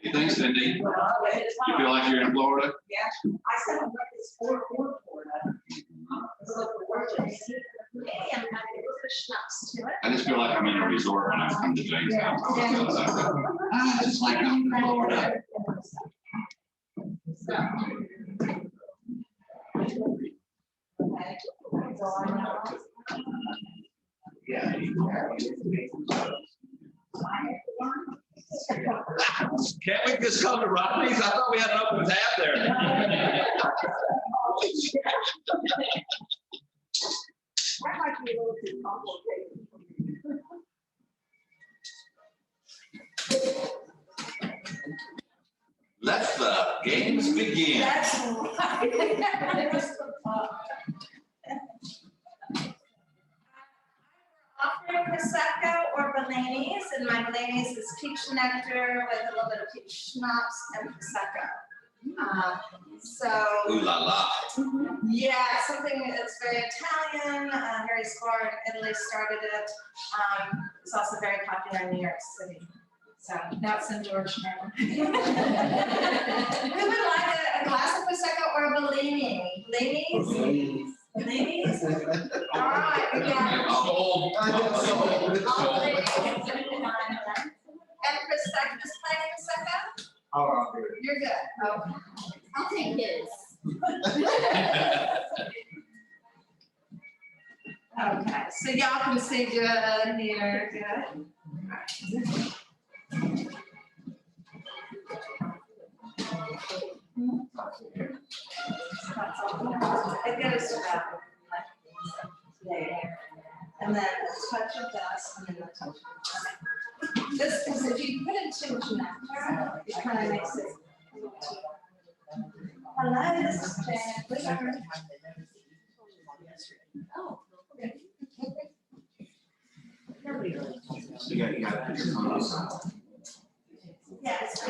You think, Cindy? You feel like you're in Florida? Yeah, I said I'm like this Florida. I just feel like I'm in a resort when I come to Jamestown. It's just like I'm in Florida. Can't we just come to Rodney's? I thought we had an open tab there. That might be a little too complicated. Let the games begin. That's right. Offering Prosecco or Bellinis, and my Bellinis is peach nectar with a little bit of peach schnapps and Prosecco. Ooh la la. Yeah, something that's very Italian. Harry Score in Italy started it. It's also very popular in New York City. So now it's in Georgetown. Who would like a glass of Prosecco or a Bellini? Bellinis? Bellinis? All right, we got Sold. and Prosecco, just plain Prosecco? You're good. Okay. I'll take his. Okay, so y'all can see good here, good. It goes to that. There. And then a touch of dust and then a touch of dust. This, because if you put in too much nectar, it kind of makes it. Hello, this is Janet Bleubird. Yes.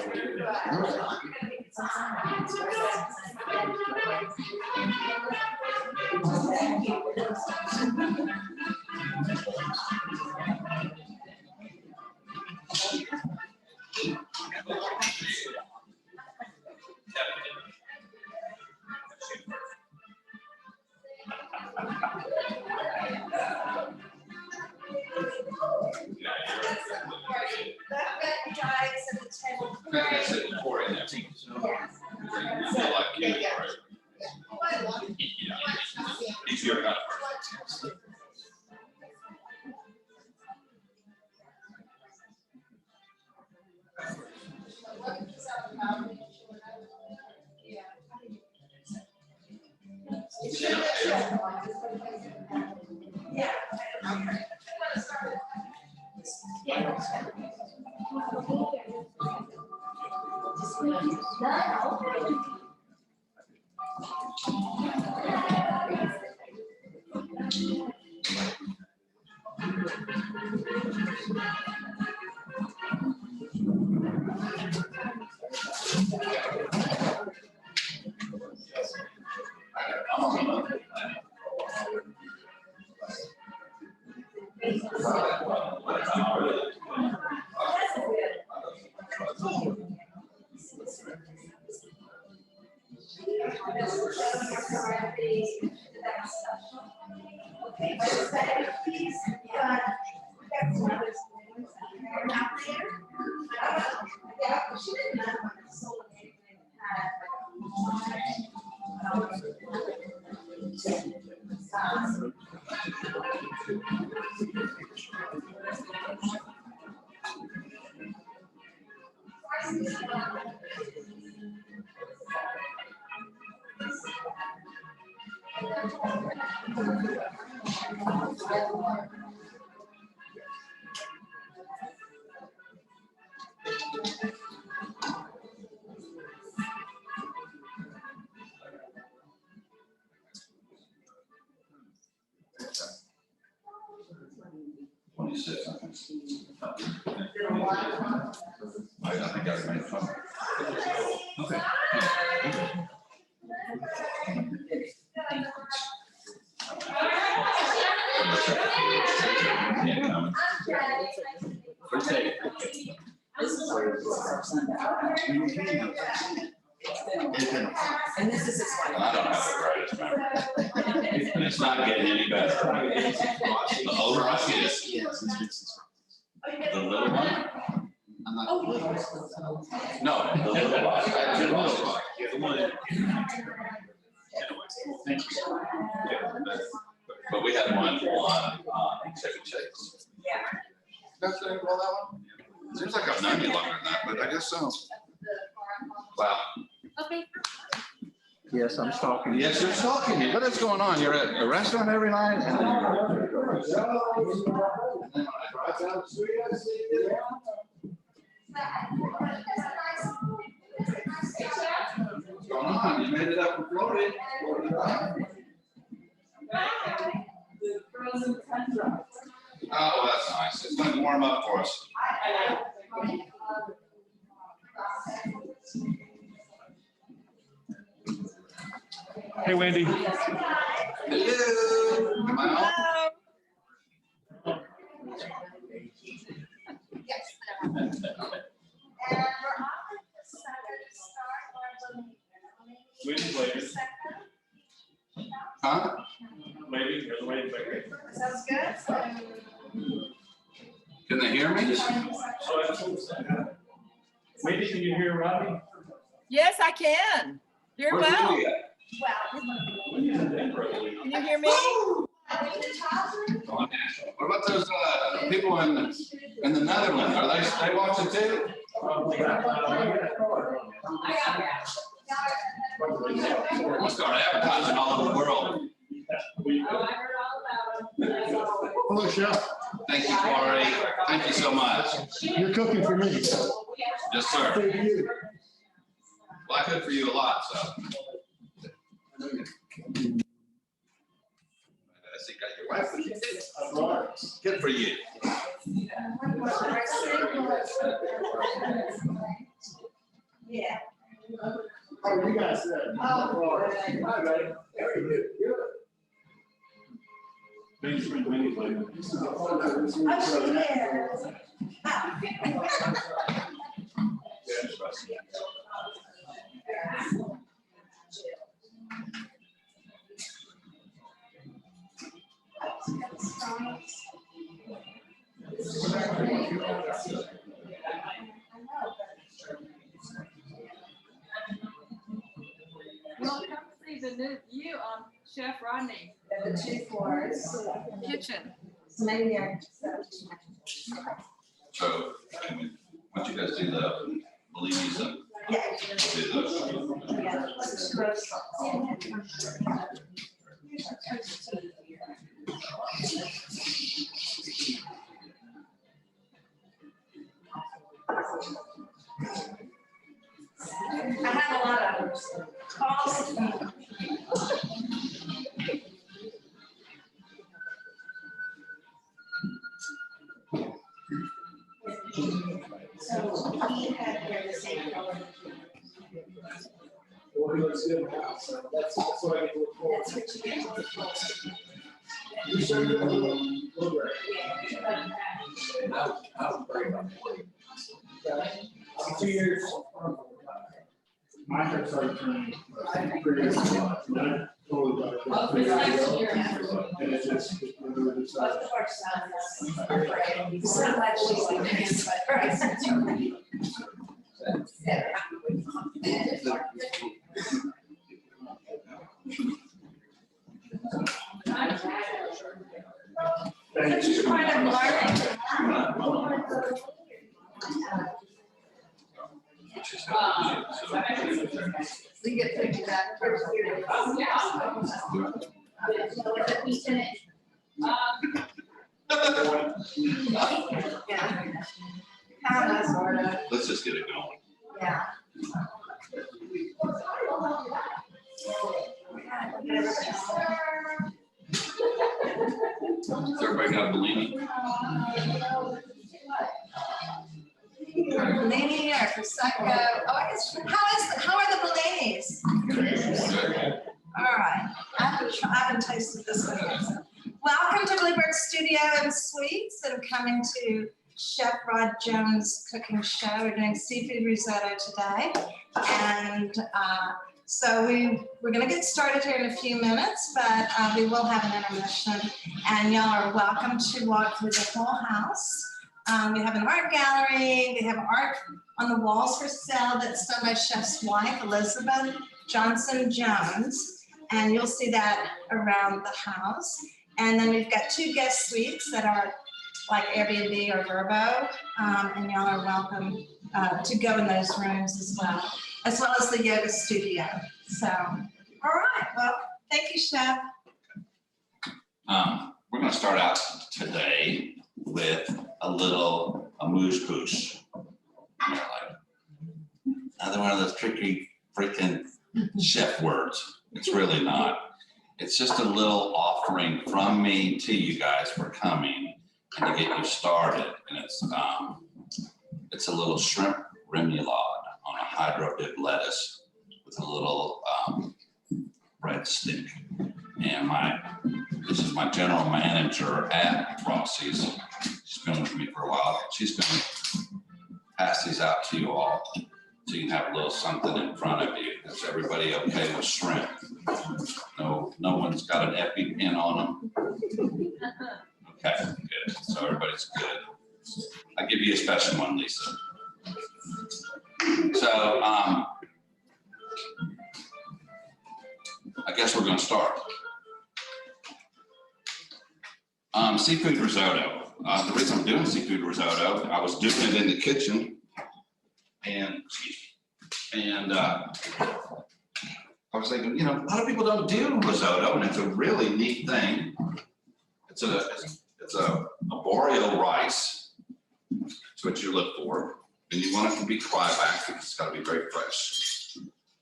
And this is his I wife. don't have the greatest memory. And it's not getting any better. The older I get, the little one. I'm not. No, the little one. I had two little ones. But we had one on Chicken Shakes. Yeah. That's the well, that one? Seems like I've known you longer than that, but I guess so. Wow. Okay. Yes, I'm stalking you. Yes, you're talking. What is going on? You're at a restaurant every night? And what's going on? You made it up from Florida. Oh, that's nice. It's going to warm up for us. Hey, Wendy. Hello. Am I on? Yes. And we're offered this Saturday to start our Waiting, waiting. Huh? Waiting, you're waiting back there. Sounds good. Can they hear me? Wendy, can you hear Rodney? Yes, I can. Hear Where's well. Wendy at? Wendy's in Denver, I believe. Can you hear me? What about those people in the Netherlands? Are they watching too? We'll start advertising all over the world. Hello, Chef. Thank you, Corey. Thank you so much. You're cooking for me. Yes, sir. Thank you. Well, I cook for you a lot, so. I see, got your wife with you. Good for you. Yeah. Oh, you guys said. Oh. Hi, buddy. Very good. Wendy's Wendy's waiting. Oh, she's there. Well, come see the new view on Chef Rodney The two floors. kitchen. So maybe they're. So, once you guys do the bellinis and Yeah. we'll do the. Yeah. Let's roast. I have a lot of calls. So he had here the same color. Well, he looks good now, so that's what I get to look forward That's to. what you get to look for. You sure you're a little bit. I'm 2 years. My hair started turning. Pretty good. Totally got it. And it's just, it's really decided. Of course, it's not like she's like this, Thank She's you. part of learning. We get pictures out. Yeah. Kind of, sort of, Let's just get it going. yeah. Does everybody got a bellini? Bellini or Prosecco. Oh, I guess, how are the Bellinis? All right, I haven't tasted this one yet. Welcome to Bleubird Studio and Suites that are coming to Chef Rod Jones cooking show. We're doing seafood risotto today. And so we're gonna get started here in a few minutes, but we will have an intermission. And y'all are welcome to walk through the whole house. We have an art gallery. We have art on the walls for sale that's done by Chef's wife, Elizabeth Johnson Jones. And you'll see that around the house. And then we've got 2 guest suites that are like Airbnb or Verbo. And y'all are welcome to go in those rooms as well as the yoga studio. So, all right, well, thank you, Chef. We're gonna start out today with a little amuse-bouche. Like another one of those tricky freaking chef words. It's really not. It's just a little offering from me to you guys for coming and to get you started. And it's a little shrimp remoulade on a hydro dip lettuce with a little bread stick. And this is my general manager at Rossi's. She's been with me for a while. She's going to pass these out to you all so you can have a little something in front of you. Is everybody okay with shrimp? No one's got an EpiPen on them? Okay, good. So everybody's good. I'll give you a special one, Lisa. So I guess we're going to start. Seafood risotto. The reason I'm doing seafood risotto, I was doing it in the kitchen, and I was thinking, you know, a lot of people don't do risotto, and it's a really neat thing. It's a boreal rice. That's what you look for, and you want it to be cryovac because it's got to be very fresh.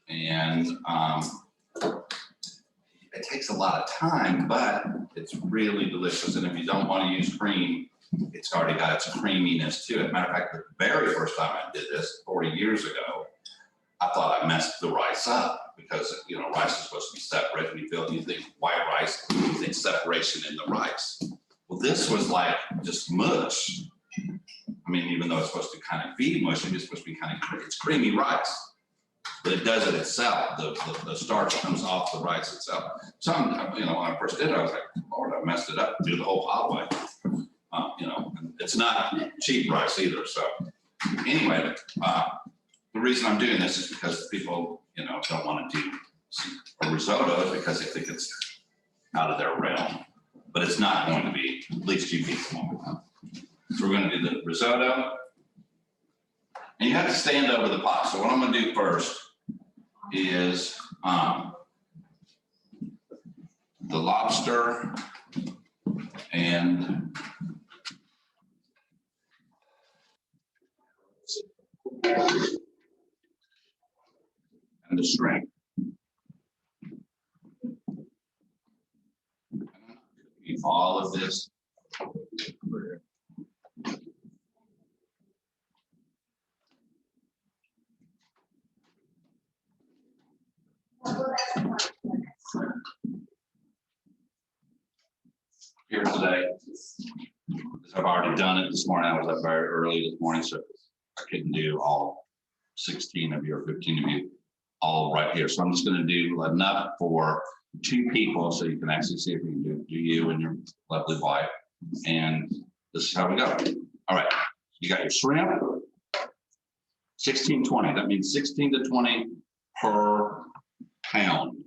And it takes a lot of time, but it's really delicious. And if you don't want to use cream, it's already got its creaminess to it. Matter of fact, the very first time I did this 40 years ago, I thought I messed the rice up because, you know, rice is supposed to be separate. And you think white rice, you think separation in the rice. Well, this was like just mush. I mean, even though it's supposed to kind of be mush, it's supposed to be kind of, it's creamy rice. But it does it itself. The starch comes off the rice itself. So, you know, when I first did it, I was like, Lord, I messed it up. Do the whole hot way. You know, it's not cheap rice either. So, anyway, the reason I'm doing this is because people, you know, don't want to do a risotto because they think it's out of their realm. But it's not going to be. At least you people won't. So we're going to do the risotto. And you have to stand over the pot. So what I'm going to do first is the lobster and the shrimp. All of this. Here today, I've already done it this morning. I was up very early this morning, so I couldn't do all 16 of you or 15 of you all right here. So I'm just going to do enough for 2 people so you can actually see if we can do you and your lovely wife. And this is how we go. All right, you got your shrimp, 16-20. That means 16 to 20 per pound.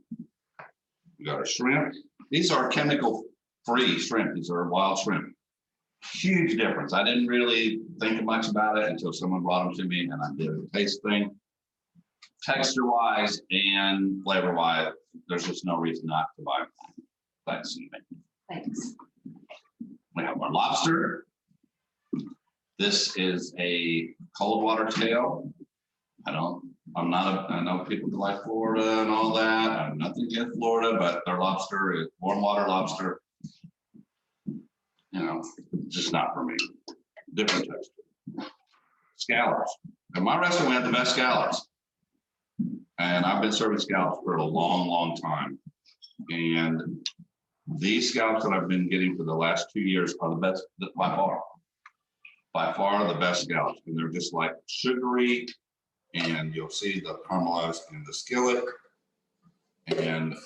We got our shrimp. These are chemical-free shrimp. These are wild shrimp. Huge difference. I didn't really think much about it until someone brought them to me and I did a taste thing. Texture-wise and flavor-wise, there's just no reason not to buy them. Thanks. Thanks. We have our lobster. This is a cold water tail. I know people like Florida and all that. I have nothing against Florida, but their lobster is warm water lobster. You know, just not for me. Different texture. Scallops. At my restaurant, we have the best scallops. And I've been serving scallops for a long, long time. And these scallops that I've been getting for the last 2 years are the best by far. by far the best scallops, and they're just like sugary, and you'll see the caramelized in the skillet, and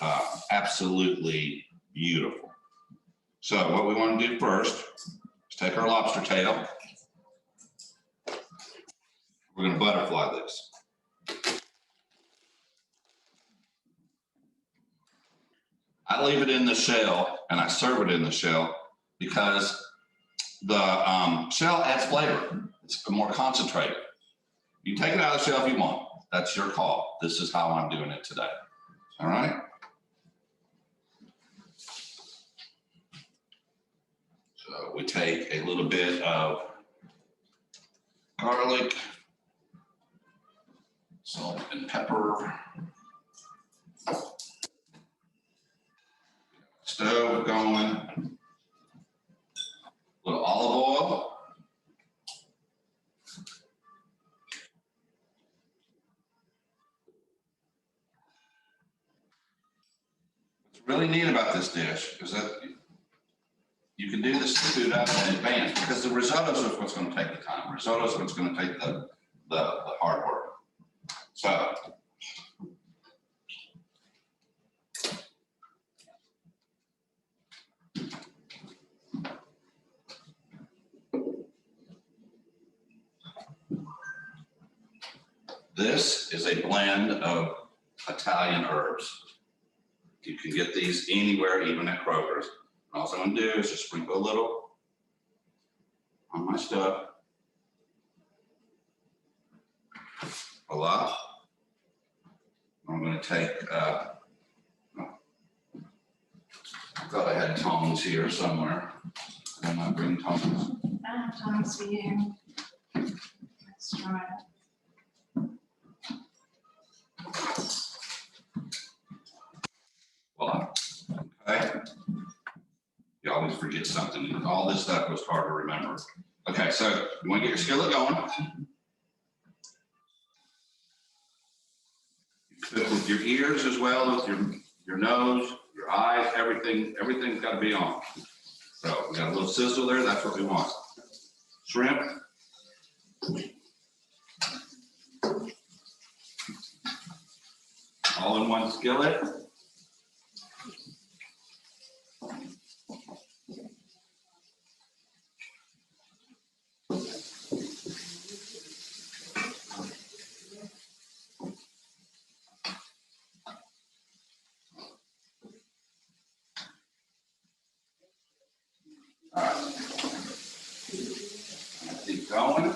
absolutely beautiful. So what we want to do first is take our lobster tail. We're going to butterfly this. I leave it in the shell and I serve it in the shell because the shell adds flavor. It's more concentrated. You can take it out of the shell if you want. That's your call. This is how I'm doing it today. All right. So we take a little bit of garlic, salt and pepper. Stove going. A little olive oil. What's really neat about this dish is that you can do this food out in advance because the risotto is what's going to take the time. Risotto is what's going to take the hard work. So this is a blend of Italian herbs. You can get these anywhere, even at Kroger's. All I'm gonna do is just sprinkle a little on my stuff. A lot. I'm gonna take, I thought I had tongs here somewhere. I'm not bringing tongs. I have tongs for you. Let's try it. Voila. Okay. You always forget something. All this stuff was hard to remember. Okay, so you want to get your skillet going. You cook with your ears as well, with your nose, your eyes, everything's got to be on. So we got a little sizzle there. That's what we want. Shrimp. All in one skillet. All right. Keep going.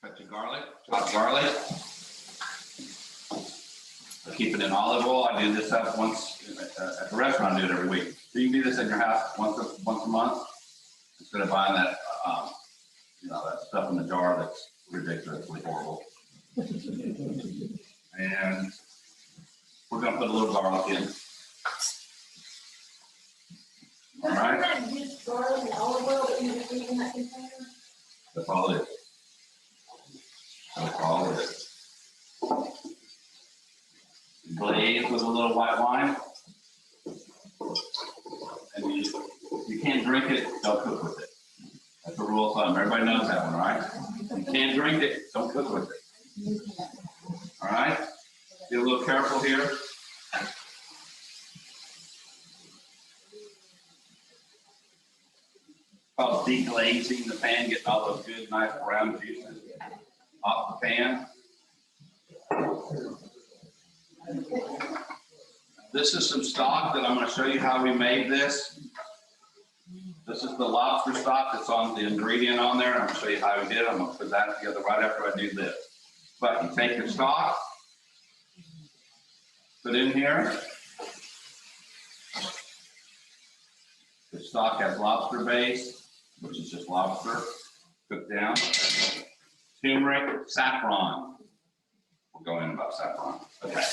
Cut your garlic, chopped garlic. I keep it in olive oil. I do this up once at the restaurant. I do it every week. So you can do this in your house once a month instead of buying that that stuff in the jar that's ridiculously horrible. And we're gonna put a little garlic in. All right. Garlic and olive oil that you just leave in that container? That's all it is. That's all it is. Glaze with a little white wine. And you can't drink it, don't cook with it. That's the rule of thumb. Everybody knows that one, right? You can't drink it, don't cook with it. All right? Be a little careful here. Called deglazing the pan, getting all those good, nice brown juices off the pan. This is some stock that I'm going to show you how we made this. This is the lobster stock that's on the ingredient on there. I'm going to show you how we did it. I'm going to put that together right after I do this. But you take your stock, put in here. The stock has lobster base, which is just lobster cooked down. Turmeric, saffron. We'll go in about saffron. Okay.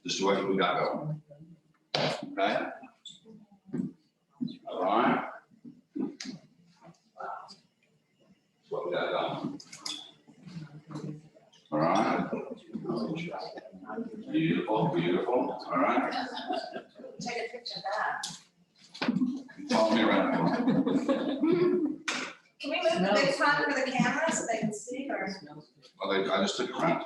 This is what we got going. Okay. All right. That's what we got going. All right. Beautiful, beautiful, all right. Take a picture of that. Follow me around. Can we move the big front for the camera so they can see or? Well, I just took it around.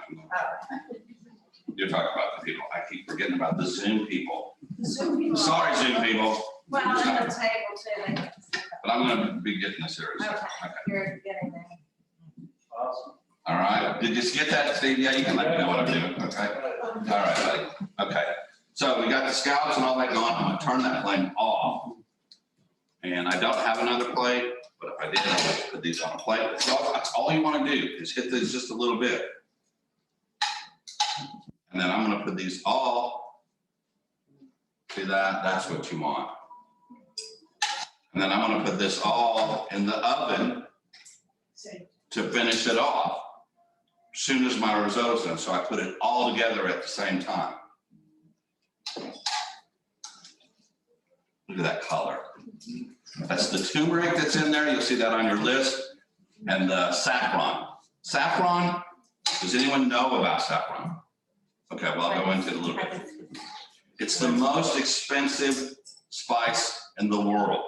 You're talking about the people. I keep forgetting about the Zoom people. Zoom people. Sorry, Zoom people. Well, and the table too, they can see. But I'm gonna be getting this here. Okay, you're getting there. Awesome. All right, did you get that, Steve? Yeah, you can let me know what I'm doing, okay? All right, buddy, okay. So we got the scallops and all that going, I'm gonna turn that flame off. And I don't have another plate, but if I did, I would put these on a plate. So that's all you wanna do is hit these just a little bit. And then I'm gonna put these all, see that, that's what you want. And then I'm gonna put this all in the oven to finish it off. As soon as my risotto's done, so I put it all together at the same time. Look at that color. That's the turmeric that's in there. You'll see that on your list. And the saffron. Saffron, does anyone know about saffron? Okay, well, I'll go into it a little bit. It's the most expensive spice in the world.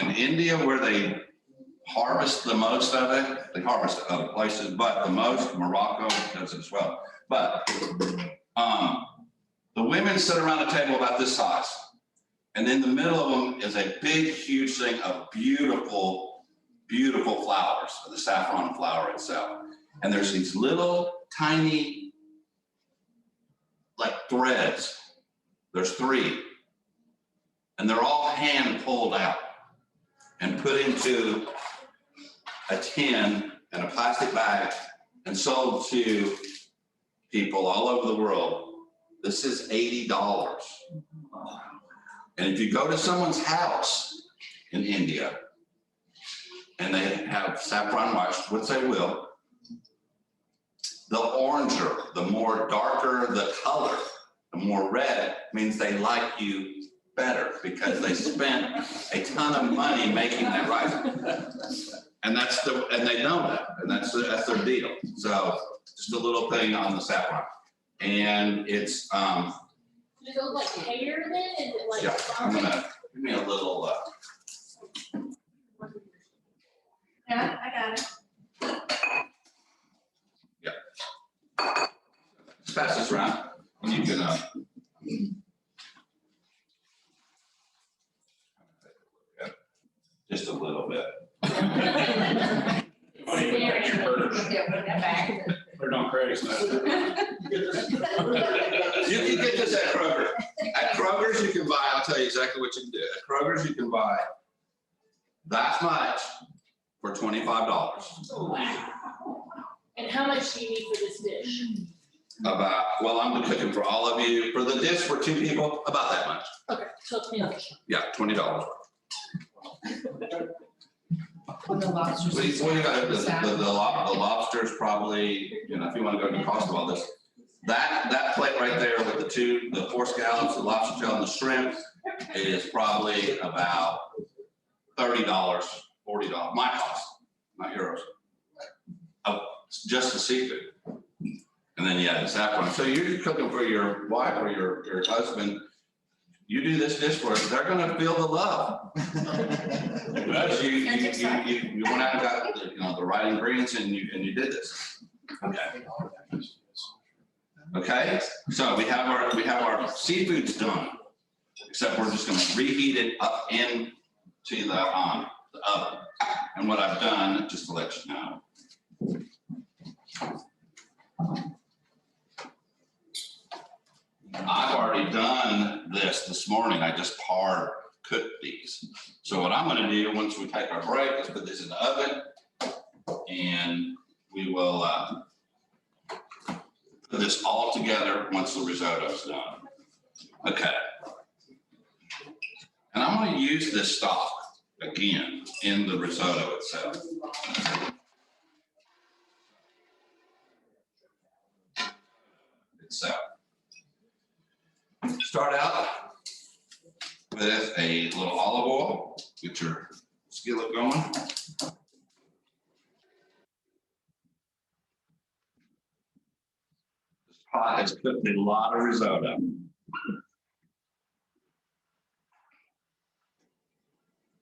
In India, where they harvest the most of it, they harvest it other places, but the most, Morocco does it as well. But the women sit around a table about this size. And in the middle of them is a big, huge thing of beautiful, beautiful flowers, the saffron flower itself. And there's these little tiny, like threads. There's 3. And they're all hand pulled out and put into a tin and a plastic bag and sold to people all over the world. This is $80. And if you go to someone's house in India and they have saffron rice, which they will, the oranger, the more darker the color, the more red, means they like you better because they spent a ton of money making that rice. And they know that, and that's their deal. So just a little thing on the saffron. And it's, Does it look like hair then? Is it like? yeah, I'm gonna, give me a little, Yeah, I got it. just pass this around, and you can, just a little bit. Put it on Craig's. You can get this at Kroger. At Kroger's, you can buy, I'll tell you exactly what you can do. At Kroger's, you can buy that much for $25. Wow. And how much do you need for this dish? About, well, I'm cooking for all of you. For the dish for 2 people, about that much. Okay, so $10. Yeah, $20. When the lobsters. What do you got, the lobster's probably, you know, if you want to go to the cost of all this, that plate right there with the 4 scallops, the lobster tail and the shrimp is probably about $30, $40, my cost, not yours. Oh, just the seafood. And then you add the saffron. So you're cooking for your wife or your husband. You do this dish for us, they're gonna feel the love. Because you went out and got the right ingredients and you did this. Okay. Okay, so we have our seafoods done, except we're just gonna reheat it up into the oven. And what I've done, just to let you know. I've already done this morning. I just hard cooked these. So what I'm gonna do once we take our break is put this in the oven and we will put this all together once the risotto's done. Okay. And I'm gonna use this stock again in the risotto itself. Start out with a little olive oil, get your skillet going. pot has cooked a lot of risotto.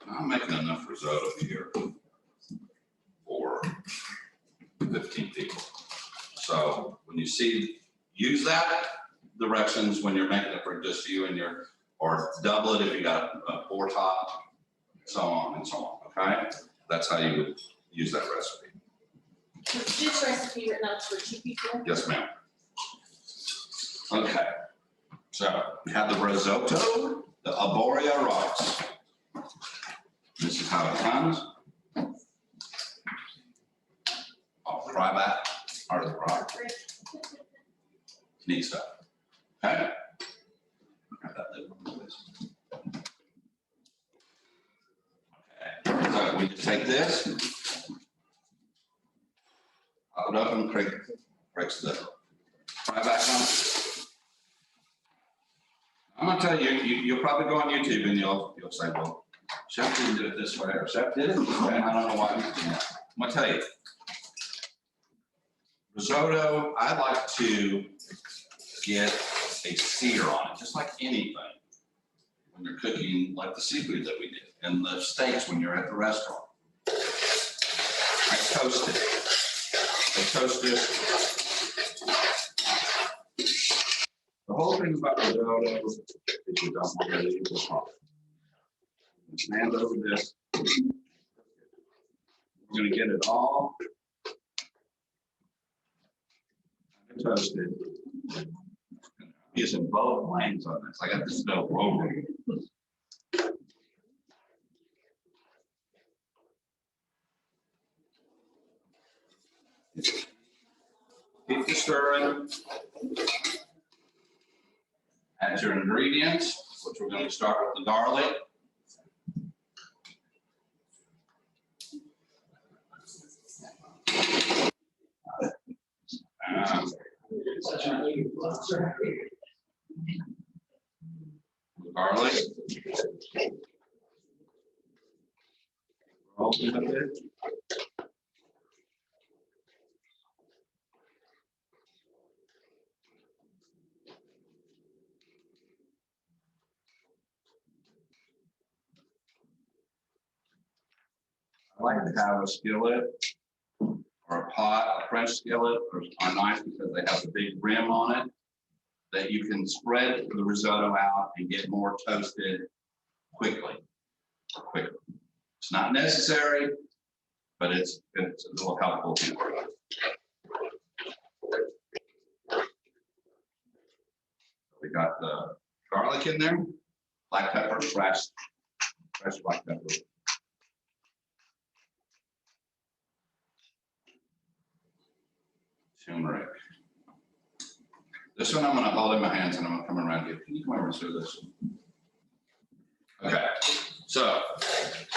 I'm making enough risotto here for 15 people. So when you see, use that directions when you're making it for just you and your, or double it if you got a 4 top, so on and so on, okay? That's how you would use that recipe. Was this recipe written out for 2 people? Yes, ma'am. Okay, so we have the risotto, the arborio rice. This is how it comes. I'll try that part of the rock. Neat stuff. Okay. Have that lid on this. Okay, so we just take this, pop it up and breaks the fry back on. I'm gonna tell you, you'll probably go on YouTube and you'll say, well, Chef didn't do it this way, or Chef did it this way, and I don't know why he's doing that. I'm gonna tell you. Risotto, I like to get a sear on it, just like anything. When you're cooking, like the seafood that we did, and the steaks when you're at the restaurant. I toast it. I toast it. The whole thing about risotto is you don't want to leave the hot. Stand over this. We're going to get it all toasted. I'm using both lanes on this. I got the stove over. Keep the stirring. Add your ingredients, which we're going to start with the garlic. Garlic. Open up it. I like to have a skillet or a pot, a French skillet, are nice because they have a big rim on it that you can spread the risotto out and get more toasted quickly. It's not necessary, but it's a little helpful. We got the garlic in there, black pepper, fresh black pepper. Turmeric. This one I'm going to hold in my hands and I'm going to come around here. Can you come over and serve this? Okay, so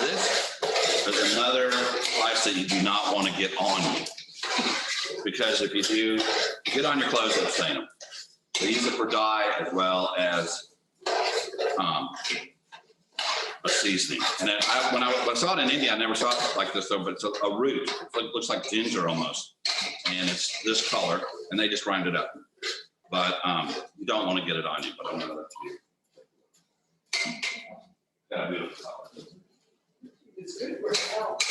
this is another spice that you do not want to get on you, because if you do, get on your clothes, it'll stain them. They use it for dye as well as a seasoning. And then when I saw it in India, I never saw it like this though, but it's a root. It looks like ginger almost. And it's this color, and they just grind it up. But you don't want to get it on you, but I know that's you. Got a beautiful color. It's good for health.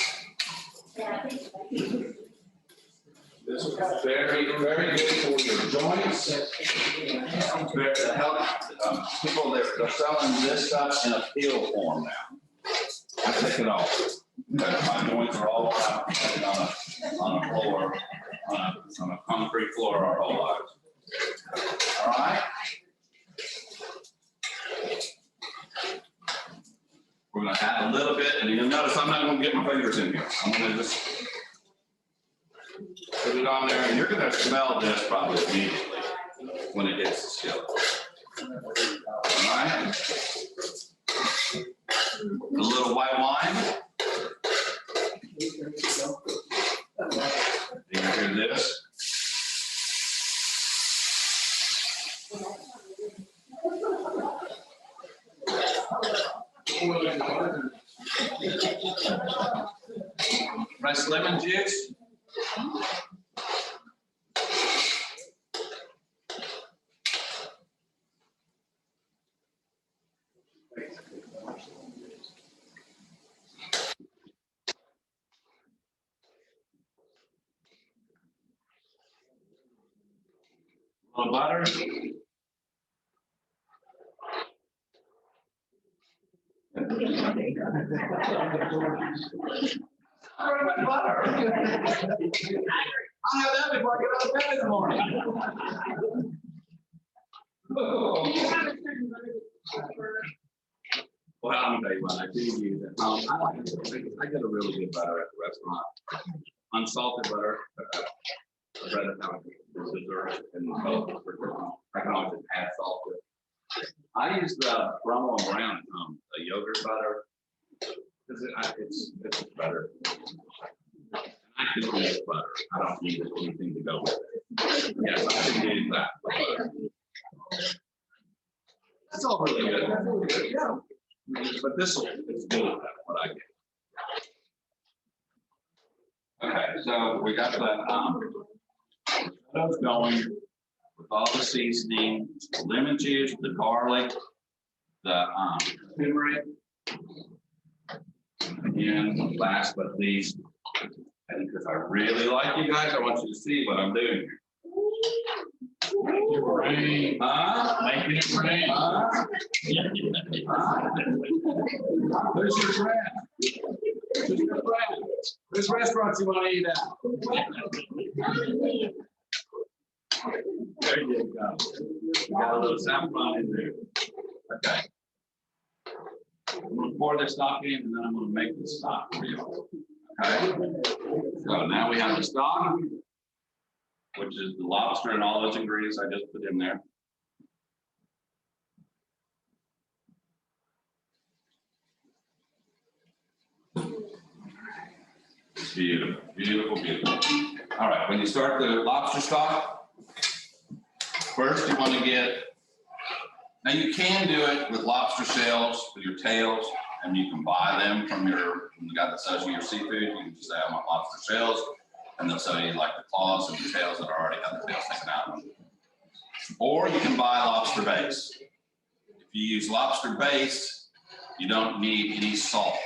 This is very, very good for your joints. Very to help people, they're selling this stuff in a peel form now. I take it off. My joints are all out on a floor, on a concrete floor our whole lives. All right. We're going to add a little bit, and you'll notice I'm not going to get my fingers in here. I'm going to just put it on there, and you're going to smell this probably immediately when it hits the skillet. All right. A little white wine. You can hear this. Fresh lemon juice. little butter. Butter. I'll have that before I get out of bed in the morning. Well, I'm gonna tell you what, I do use it. I get a really good butter at the restaurant. Unsalted butter. I'd rather have dessert and both. I can always just add salt to it. I use the Brummel and Brown, the yogurt butter. Because it's better. I can use butter. I don't need anything to go with it. Yes, I can use that. That's all really good. Yeah. But this will, it's good, what I get. Okay, so we got the those going with all the seasoning, the lemon juice, the garlic, the turmeric. Again, last but least, and because I really like you guys, I want you to see what I'm doing here. Make it rain. Make it rain. Where's your friend? Where's your friend? Which restaurants you want to eat at? There you go. You got a little saffron in there. Okay. I'm going to pour this stock in, and then I'm going to make the stock for you. Okay. So now we have the stock, which is the lobster and all those ingredients I just put in there. Beautiful, beautiful, beautiful. All right, when you start the lobster stock, first you want to get, now you can do it with lobster shells, with your tails, and you can buy them from the guy that sells you your seafood. You can just say, I want lobster shells, and they'll sell you like the claws and the tails that already got the tails taken out. Or you can buy lobster base. If you use lobster base, you don't need any salt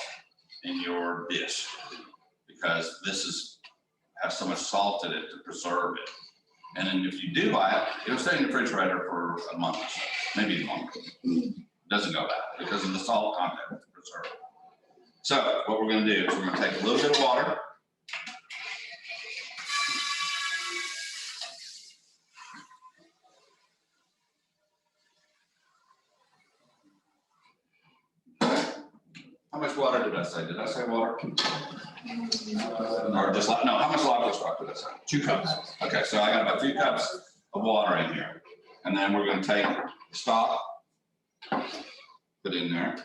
in your dish because this has so much salt in it to preserve it. And then if you do buy it, it'll stay in the refrigerator for a month or so, maybe longer. It doesn't go bad because of the salt content to preserve it. So what we're going to do is we're going to take a little bit of water. How much water did I say? Did I say water? Or just no, how much lobster stock did I say? 2 cups. Okay, so I got about 2 cups of water in here. And then we're going to take the stock, put in there.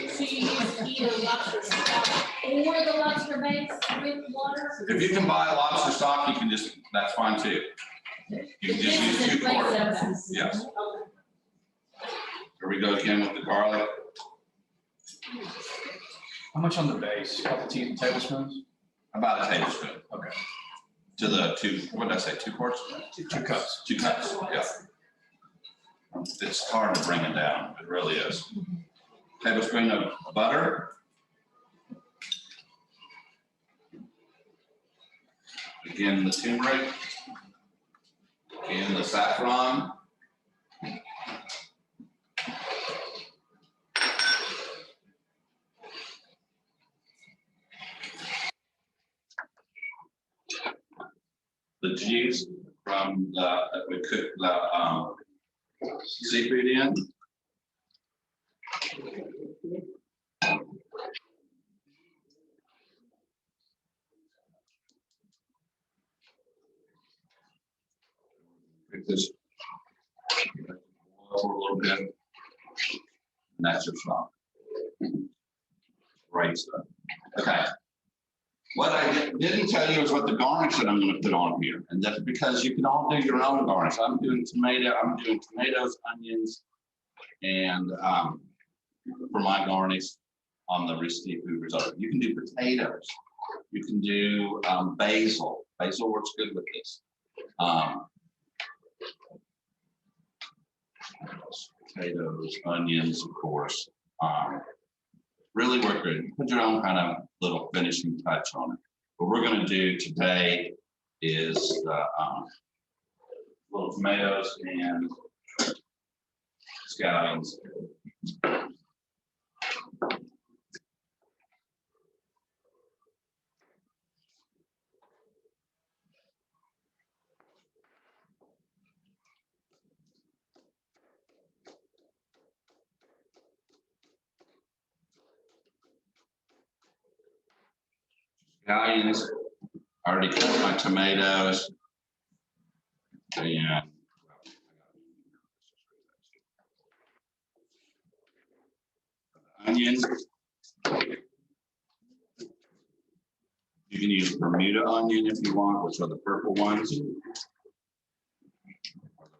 So you use either lobster stock or the lobster base with water? If you can buy lobster stock, you can just, that's fine too. You can just use 2 quarts. Yes. Here we go again with the garlic. How much on the base? A couple tablespoons? About a tablespoon. Okay. To the 2, what did I say, 2 quarts? 2 cups. 2 cups, yeah. It's hard to bring it down, it really is. Tablespoon of butter. Again, the turmeric. Again, the saffron. The juice from that we cooked the seafood in. Cook this boil for a little bit. And that's your stock. Great stuff. Okay. What I didn't tell you is what the garnish that I'm going to put on here, and that's because you can all do your own garnish. I'm doing tomatoes, onions, and for my garnish on the seafood risotto. You can do potatoes. You can do basil. Basil works good with this. Potatoes, onions, of course. really work good. Put your own kind of little finishing touch on it. What we're gonna do today is little tomatoes and scallions. Scallions, I already cut my tomatoes. And onions. You can use Bermuda onion if you want, which are the purple ones.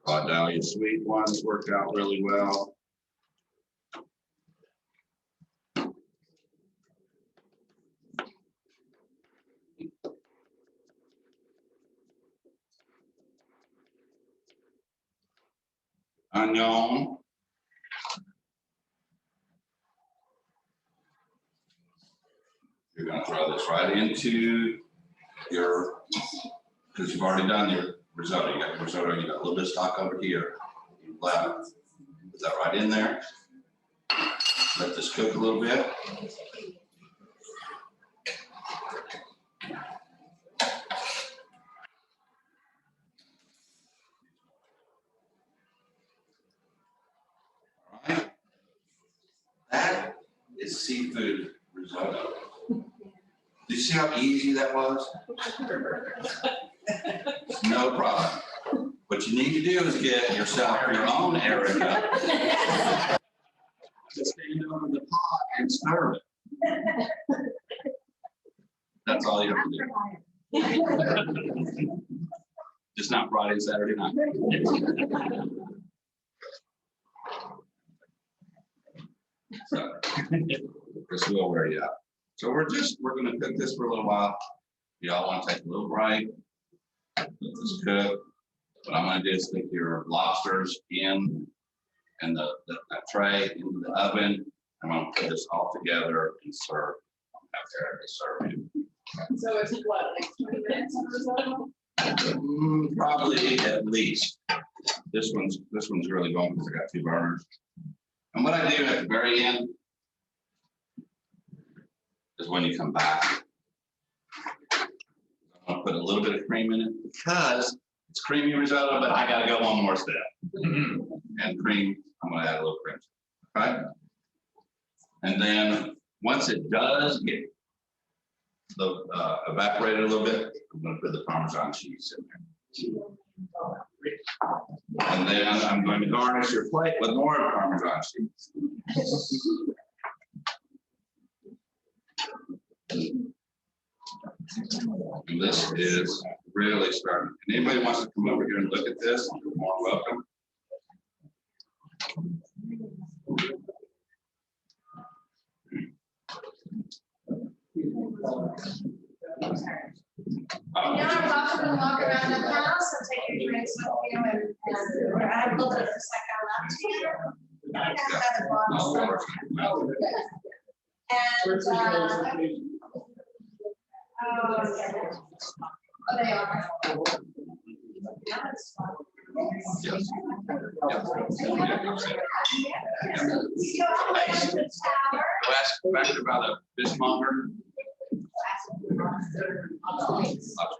Dahlia sweet ones work out really well. Onion. You're going to throw this right into your, because you've already done your risotto. You got your risotto, you got a little bit of stock over here. You put that right in there. Let this cook a little bit. All right. That is seafood risotto. Do you see how easy that was? No problem. What you need to do is get yourself your own Erica. Just stand over the pot and stir it. That's all you have to do. Just not Friday and Saturday night. So, this will wear you out. So we're going to cook this for a little while. Y'all want to take a little break, let this cook. What I'm going to do is stick your lobsters in that tray into the oven. I'm going to put this all together and serve. Have Erica serve you. So it's what, like 20 minutes or so? Probably at least. This one's really going because I got 2 burners. And what I do at the very end is when you come back, I'm gonna put a little bit of cream in it because it's creamy risotto, but I gotta go one more step. And cream, I'm gonna add a little cream. Okay? And then once it does get evaporated a little bit, I'm gonna put the Parmesan cheese in there. And then I'm going to garnish your plate with more Parmesan cheese. And this is really starting. And anybody wants to come over here and look at this, you're more welcome. You're welcome to walk around the house and take your drinks with you and I have a little bit of Prosecco left here. I got another bottle. And, they are. Yes. You asked about a fishmonger. Lobster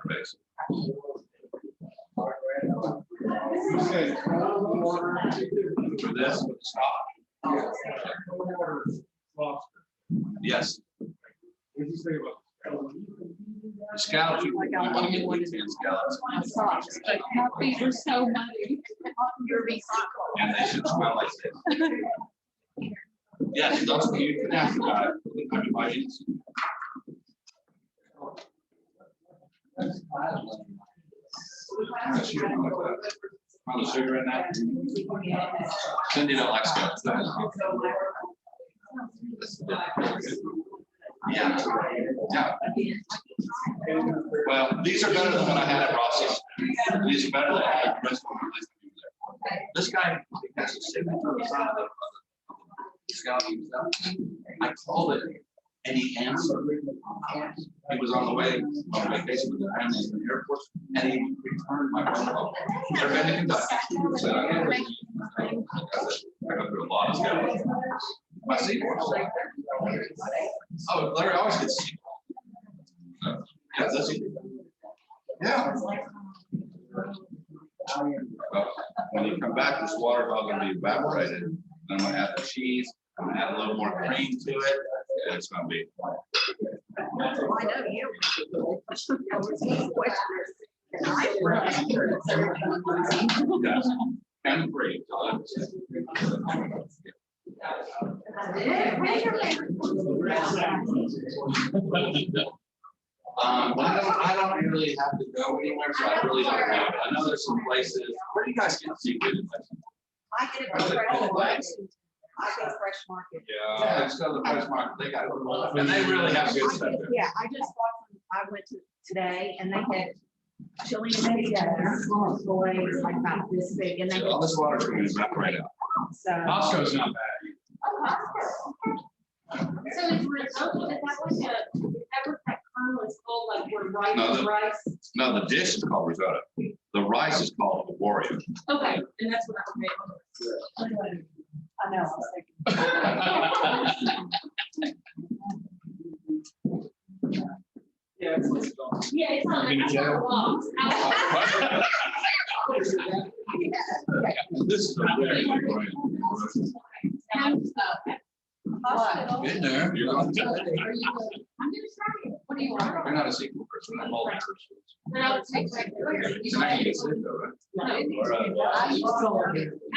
base. Okay. For this, stop. Yes. What did you say about The scallops, you want to get at least 10 scallops. But my feet are so muddy. Your And they should smell like this. Yes, those you can ask about it. On the sugar in that. Cindy don't like scallops. Yeah. Yeah. Well, these are better than what I had at Rossi's. These are better than I had at the rest of them. This guy has a signature on the side of scouting stuff. I called it and he answered. He was on the way on vacation with the family in the airport and he returned my phone call. Never been to Kentucky. So I go through a lot of scouting. My sequence. Oh, Larry always gets sequence. So, yeah, that's it. Yeah. Well, when you come back, this water's all gonna be evaporated. I'm gonna add the cheese, I'm gonna add a little more cream to it, and it's gonna be. I know you. Yes, and free. I don't really have to go anywhere, so I really don't know. I know there's some places. Where do you guys get seafood? I get it from fresh market. I go fresh market. Yeah, let's go to the fresh market. They got, and they really have good stuff there. Yeah, I just bought some, I went to today and they had chili and together, boys like about this big and they. All this water's going to evaporate out. So. Costco's not bad. So is risotto, is that like that kernel is called like where rice No, is rice? No, the dish is called risotto. The rice is called a warrior. Okay, and that's what I'm making. I know. Yeah, it's not like Jail. blocks. This is a very good one. In there. You're not, I'm gonna try it. What do you want? you're not a sequel person. I'm all person. Then I'll take my. It's not easy, though, right? I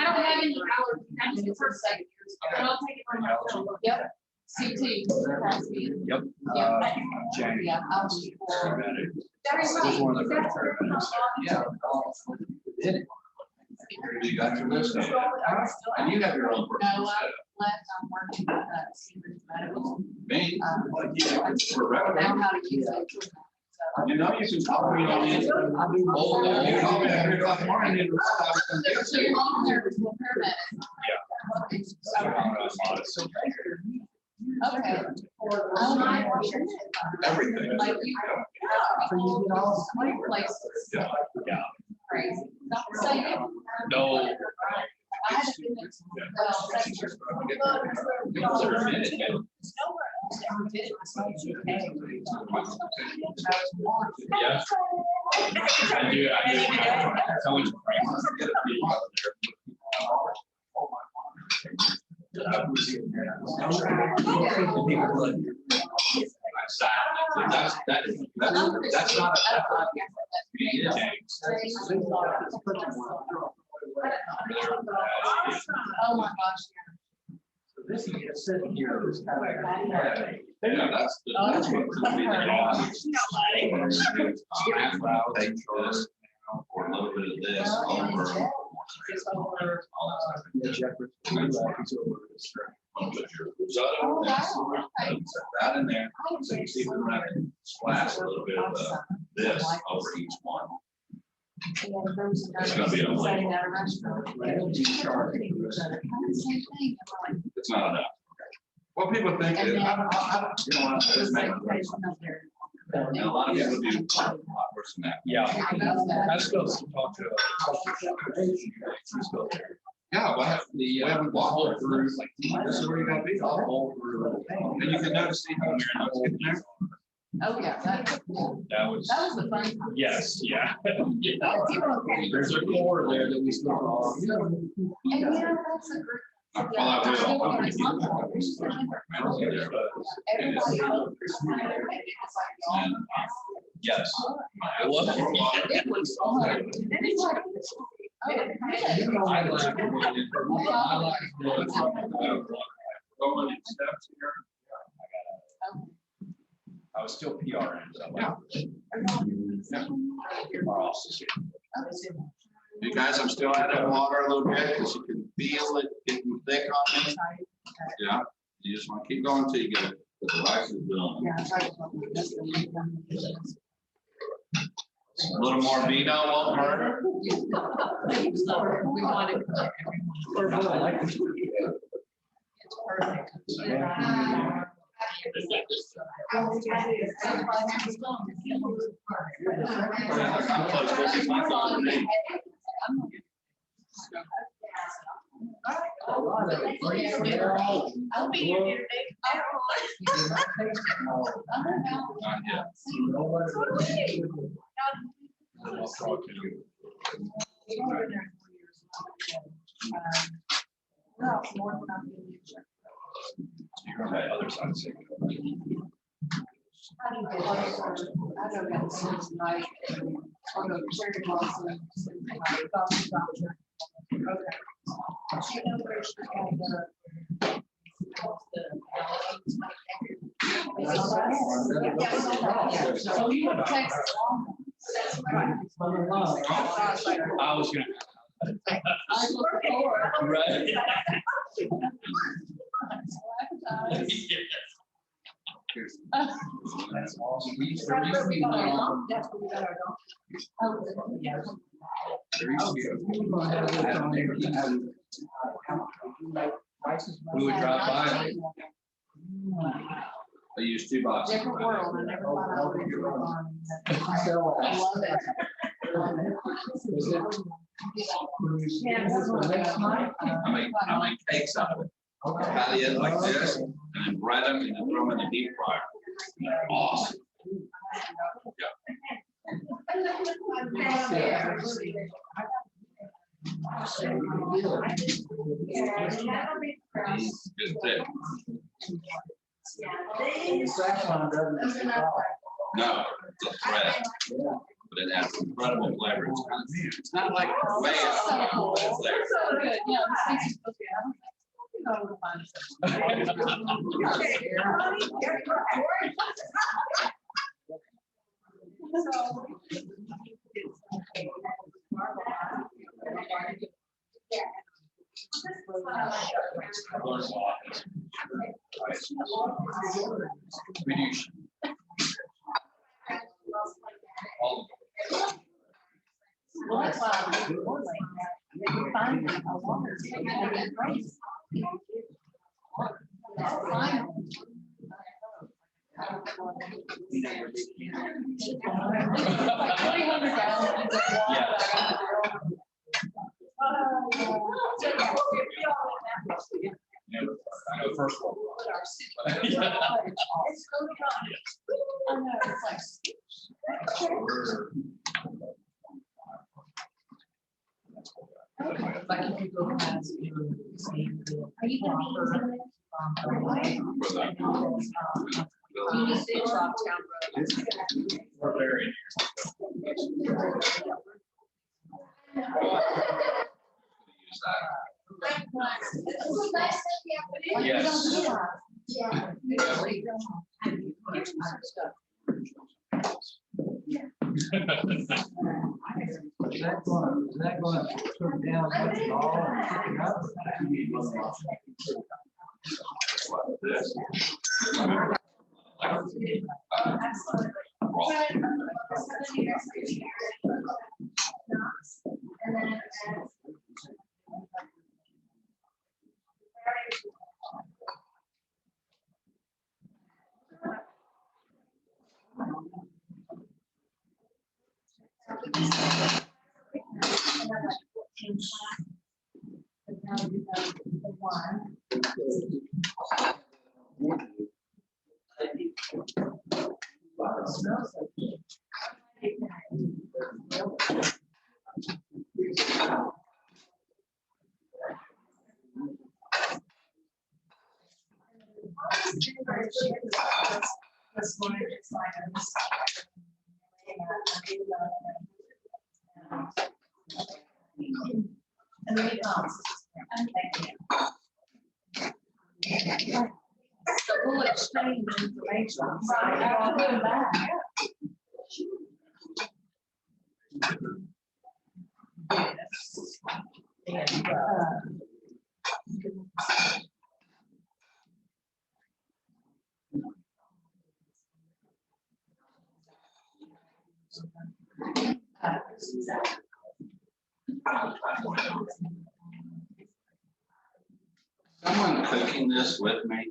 don't have any allergies. I'm just the first second. But I'll take it from my phone. Yep. CT. Yep. James. Yeah, I'll be. This is one of the first minutes. Yeah. You got your list. And you have your own No, personal I'm setup. left, I'm working with Secret Medical. Me? For Now revenue. how to use it. You know, you can call me on it. You call me at 3 o'clock in the morning. So you're on there with paramedic. Okay. Everything. Like you. Places. Yeah. Yeah. Crazy. So you. No. I had a feeling. Well, that's your. Yeah. I do. Tell me. That's not a. Oh my gosh. This is sitting here. Yeah, that's what could be the loss. Take this, or a little bit of this over. All that stuff. Put your risotto, set that in there, so you see the red splash a little bit of this over each one. It's gonna be a label. It's not enough. What people think is, I don't, you know, just make it. And a lot of people do a lot worse than that. Yeah. I still talk to. Yeah, well, we haven't walked through, this is where you gotta be, all through. And you can notice, see how your notes get there? Oh, yeah, that was the fun. Yes, yeah. There's a core there that we still off. And you know, that's a group. Well, I will. I'm gonna keep it. Everybody else. And, Yes. it wasn't. It was fun. And it's like, I like steps here. I was still PRing. So You guys, I'm still adding water a little bit because you can feel it getting thick on me. Yeah, you just want to keep going until you get it. The rice is done. A little more vino won't hurt. We wanted. Perfect. I'm close, we'll see my thoughts. I'll be here today. Not yet. Okay, other side. So you have text. I was gonna. I look forward. Right. That's awesome. There used to be one on. There used to be we would drive by. I used 2 boxes. Different world. I never thought I would be on. I love it. I make cakes out of it. Patty it like this, and then bread them and then throw them in the deep fryer. They're awesome. Good tip. No, it's a thread, but it has incredible flavor. It's not like way out, but it's there. So good, yeah. This makes you feel good. I don't know if I would find We do. Well, that's why I was born like that. They can find a water. I know first one. I know, it's like. Like if you go past. Are you gonna be you just did Georgetown Road. We're very Yes. Is that going to turn down the ball and pick it up? And then it comes. And thank you. So we'll exchange information. Right, I'll do that. Someone cooking this with me?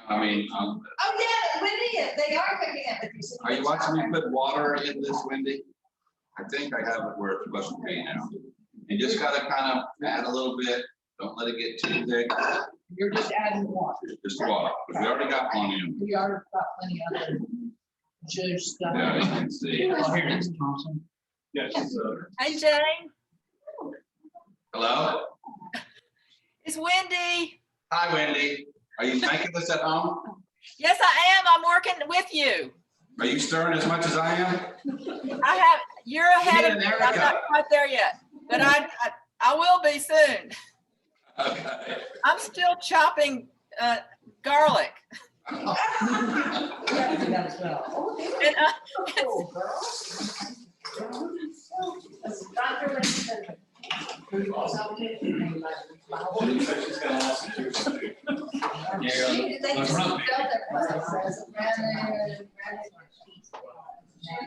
I mean, Oh, yeah, Wendy, they are cooking it with you. so are you watching me put water in this, Wendy? I think I have it where it's supposed to be now. You just gotta kind of add a little bit. Don't let it get too thick. You're just adding water. Just water. We already got plenty of. We already got plenty of other juice stuff. Yeah, you can see. Oh, here it is, Thompson. Yes, Hey, Jane, Hello? it's Wendy. Hi, Wendy. Are you making this at home? Yes, I am. I'm working with you. Are you stirring as much as I am? You're ahead of need me. an I'm Erica. not quite there yet, but I will be soon. Okay. I'm still chopping garlic. You have to do that as well. And Oh, girl. Dr. Winston. They Let's just run. built their place.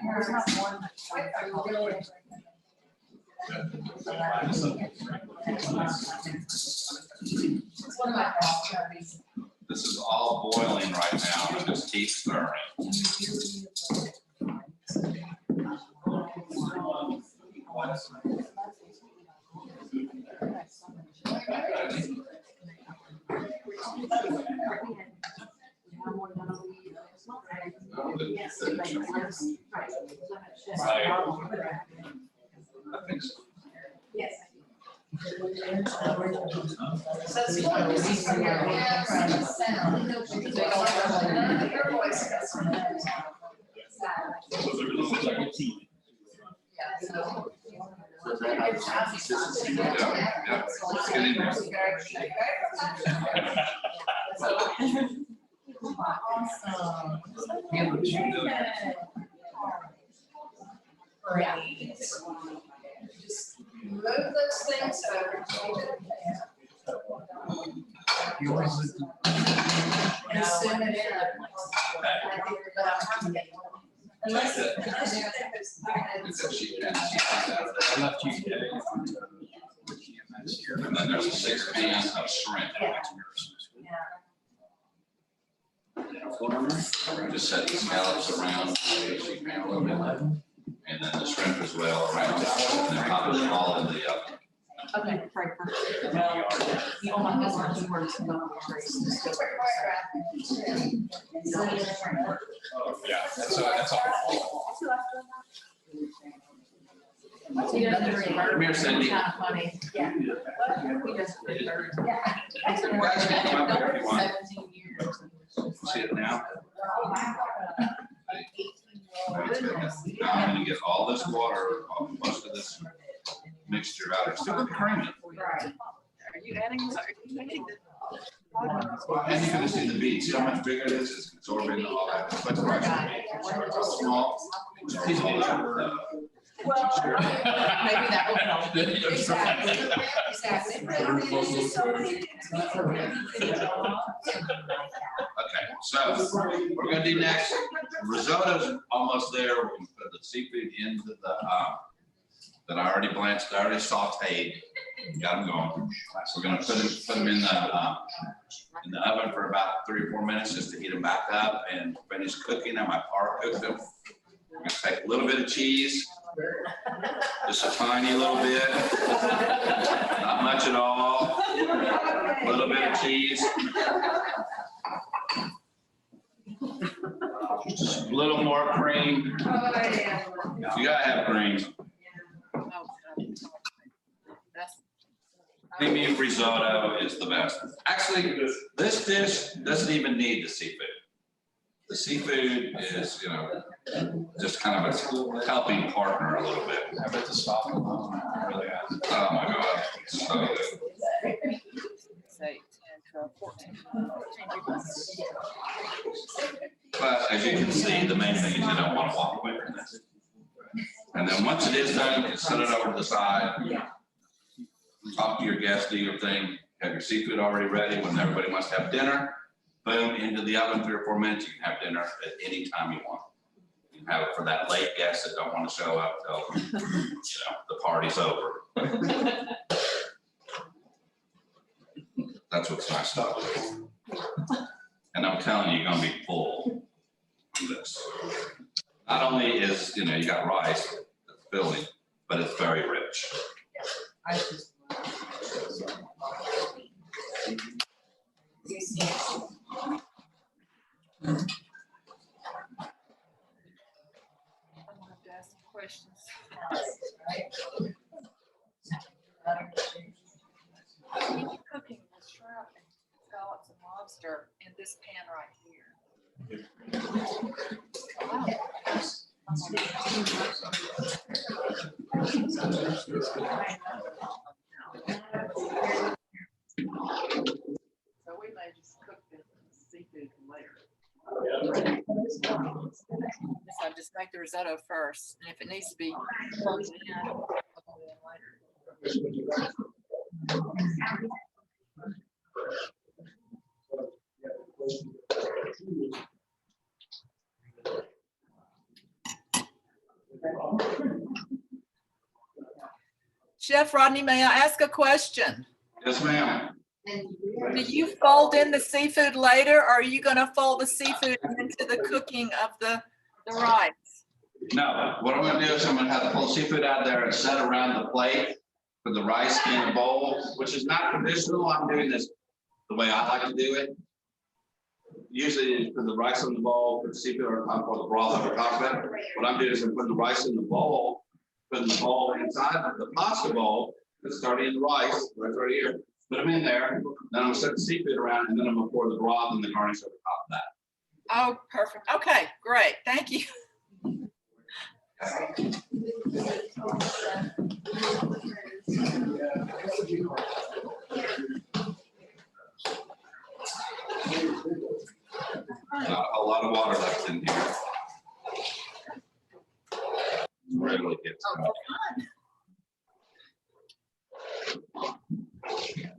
There's not one. It's one of my hobbies. This is all boiling right now. Just keep stirring. I think so. Yes. So it's one of these from your sound. Your voice goes from there. Yeah, so. Yeah, yeah. Let's get in there. Awesome. Great. Just move those things over. And send it in. Unless. It's a sheet pan. Sheet pan out of there. I left you today. And then there's a 6 cans of shrimp. Just set the scallops around the sheet pan a little bit. And then the shrimp as well around. And then pop it all in the oven. Okay, right. Oh my husband, he works in the trace. Yeah, that's all. Come here, Cindy. Kind of funny. Yeah. He does Bleubird. You guys can come up here if you want. 17 years. See it now? Now I'm gonna get all this water, most of this mixture out. It's still creamy. are you adding? Are you making the? And you can see the bead. See how much bigger it is? It's absorbing all that. But small. Well, maybe that will help. Exactly. Exactly. Okay, so we're gonna do next. Risotto's almost there. We're gonna put the seafood into the that I already blanched, I already sauteed. Got them going. We're gonna put them in the oven for about 3 or 4 minutes just to heat them back up and finish cooking them. I par cooked them. We're gonna take a little bit of cheese, just a tiny little bit, not much at all. A little bit of cheese. Just a little more cream. You gotta have cream. Creamy risotto is the best. Actually, this dish doesn't even need the seafood. The seafood is, just kind of a helping partner a little bit. I bet the stock alone really has. Oh my God, it's so good. Say 10, 12, 14. But as you can see, the main thing is you don't want to walk away from this. And then once it is done, you can set it over to the side. Talk to your guests, do your thing, have your seafood already ready when everybody wants to have dinner. Boom, into the oven, 3 or 4 minutes, you can have dinner at any time you want. You can have it for that late guest that don't want to show up till, the party's over. That's what's nice about it. And I'm telling you, you're gonna be full of this. Not only is, you got rice, that's filling, but it's very rich. I just. I'm gonna have to ask some questions. When you're cooking the shrimp and scallops and lobster in this pan right here. Wow. So we may just cook the seafood later. So just make the risotto first, and if it needs to be frozen in, I'll put it in later. Chef Rodney, may I ask a question? Yes, ma'am. Do you fold in the seafood later, or are you gonna fold the seafood into the cooking of the rice? No, what I'm gonna do is I'm gonna have the whole seafood out there and set around the plate with the rice in a bowl, which is not traditional. I'm doing this the way I like to do it. Usually you put the rice in the bowl, put the seafood on top, or the broth over top of it. What I'm doing is I'm putting the rice in the bowl, putting the bowl inside of the pasta bowl, it's already in the rice, right here. Put them in there, then I'm gonna set the seafood around, and then I'm gonna pour the broth and the garnish over top of that. Oh, perfect. Okay, great. Thank you. Not a lot of water left in here. Really gets. Oh, Okay.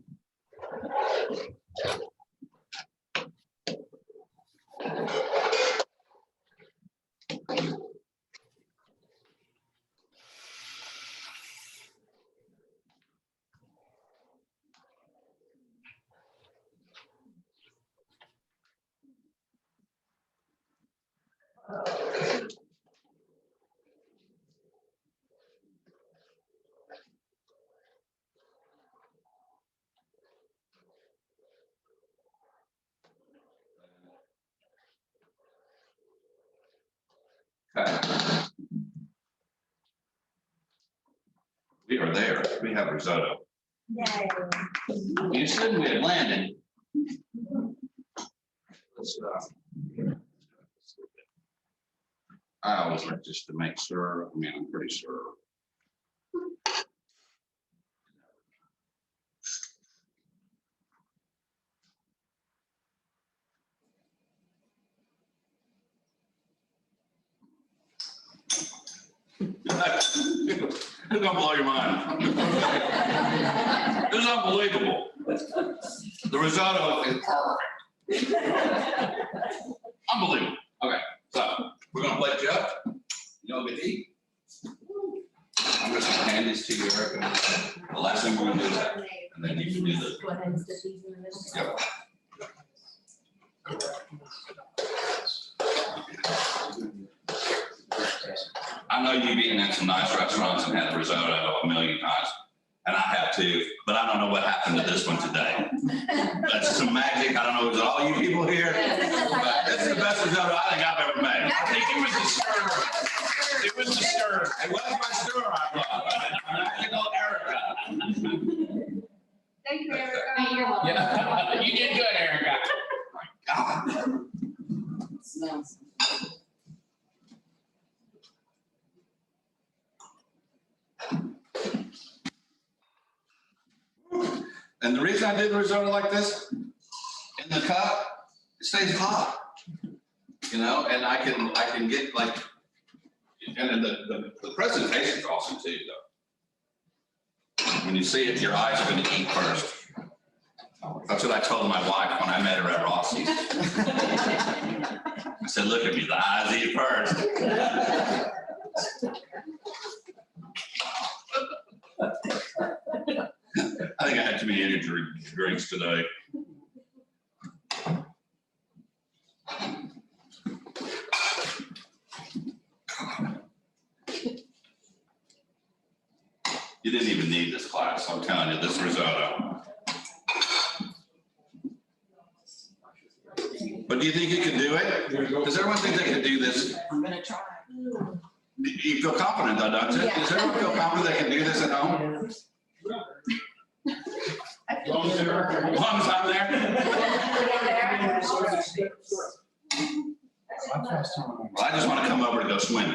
We are there. We have risotto. Yay. Houston, we have landed. Let's, I always like just to make sure. I mean, I'm pretty sure. It's gonna blow your mind. This is unbelievable. The risotto is perfect. Unbelievable. Okay, so we're gonna plate you up. You know, get to eat. I'm just gonna hand this to you, Erica. The last thing we're gonna do is that, and then you can do the. Go ahead and stick these in the middle. Yep. I know you've eaten at some nice restaurants and had risotto a million times, and I have too, but I don't know what happened to this one today. That's some magic. I don't know, is it all you people here? But this is the best risotto I think I've ever made. I think it was the stir. It was the stir. It was my stir, I thought. I know Erica. Thank you, Erica. You're welcome. Yeah, you did good, Erica. God. Smells. And the reason I did the risotto like this, in the cup, it stays hot. You know, and I can get like, and the presentation is awesome too, though. When you see it, your eyes are gonna eat first. That's what I told my wife when I met her at Rossi's. I said, look at me, the eyes eat first. I think I had too many energy drinks today. You didn't even need this class, I'm telling you, this risotto. But do you think you can do it? Does everyone think they can do this? I'm gonna try. You feel confident though, don't you? Does everyone feel confident they can do this at home? As long as I'm there. Well, I just want to come over to go swimming.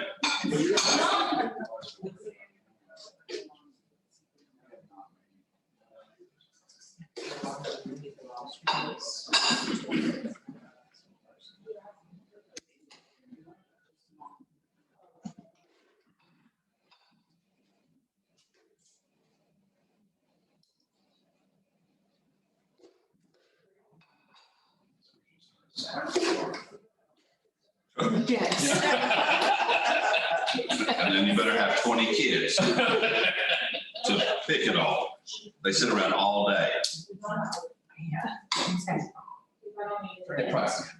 Yes. And then you better have 20 kids to pick it all. They sit around all day.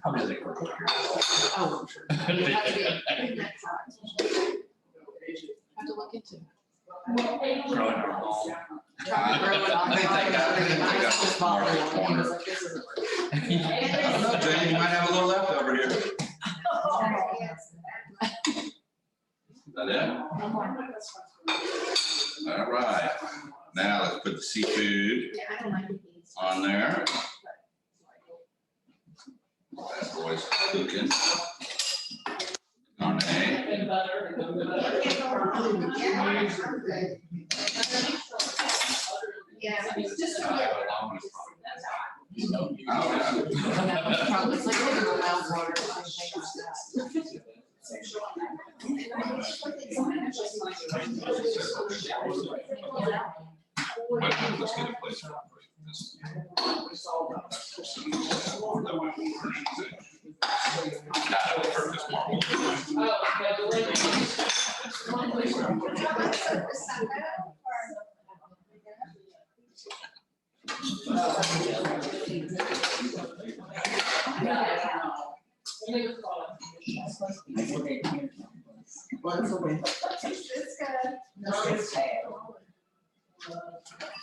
How does it work? Oh, sure. Have to look into it. I think they got this market corner. I don't know, Jane, you might have a little left over here. Is that it? All right. Now let's put the seafood on there. That boy's cooking. And butter. Yeah, it's just. Probably it's like a little meltwater or something like that. Let's get a place for this. That'll hurt this marble. It's good.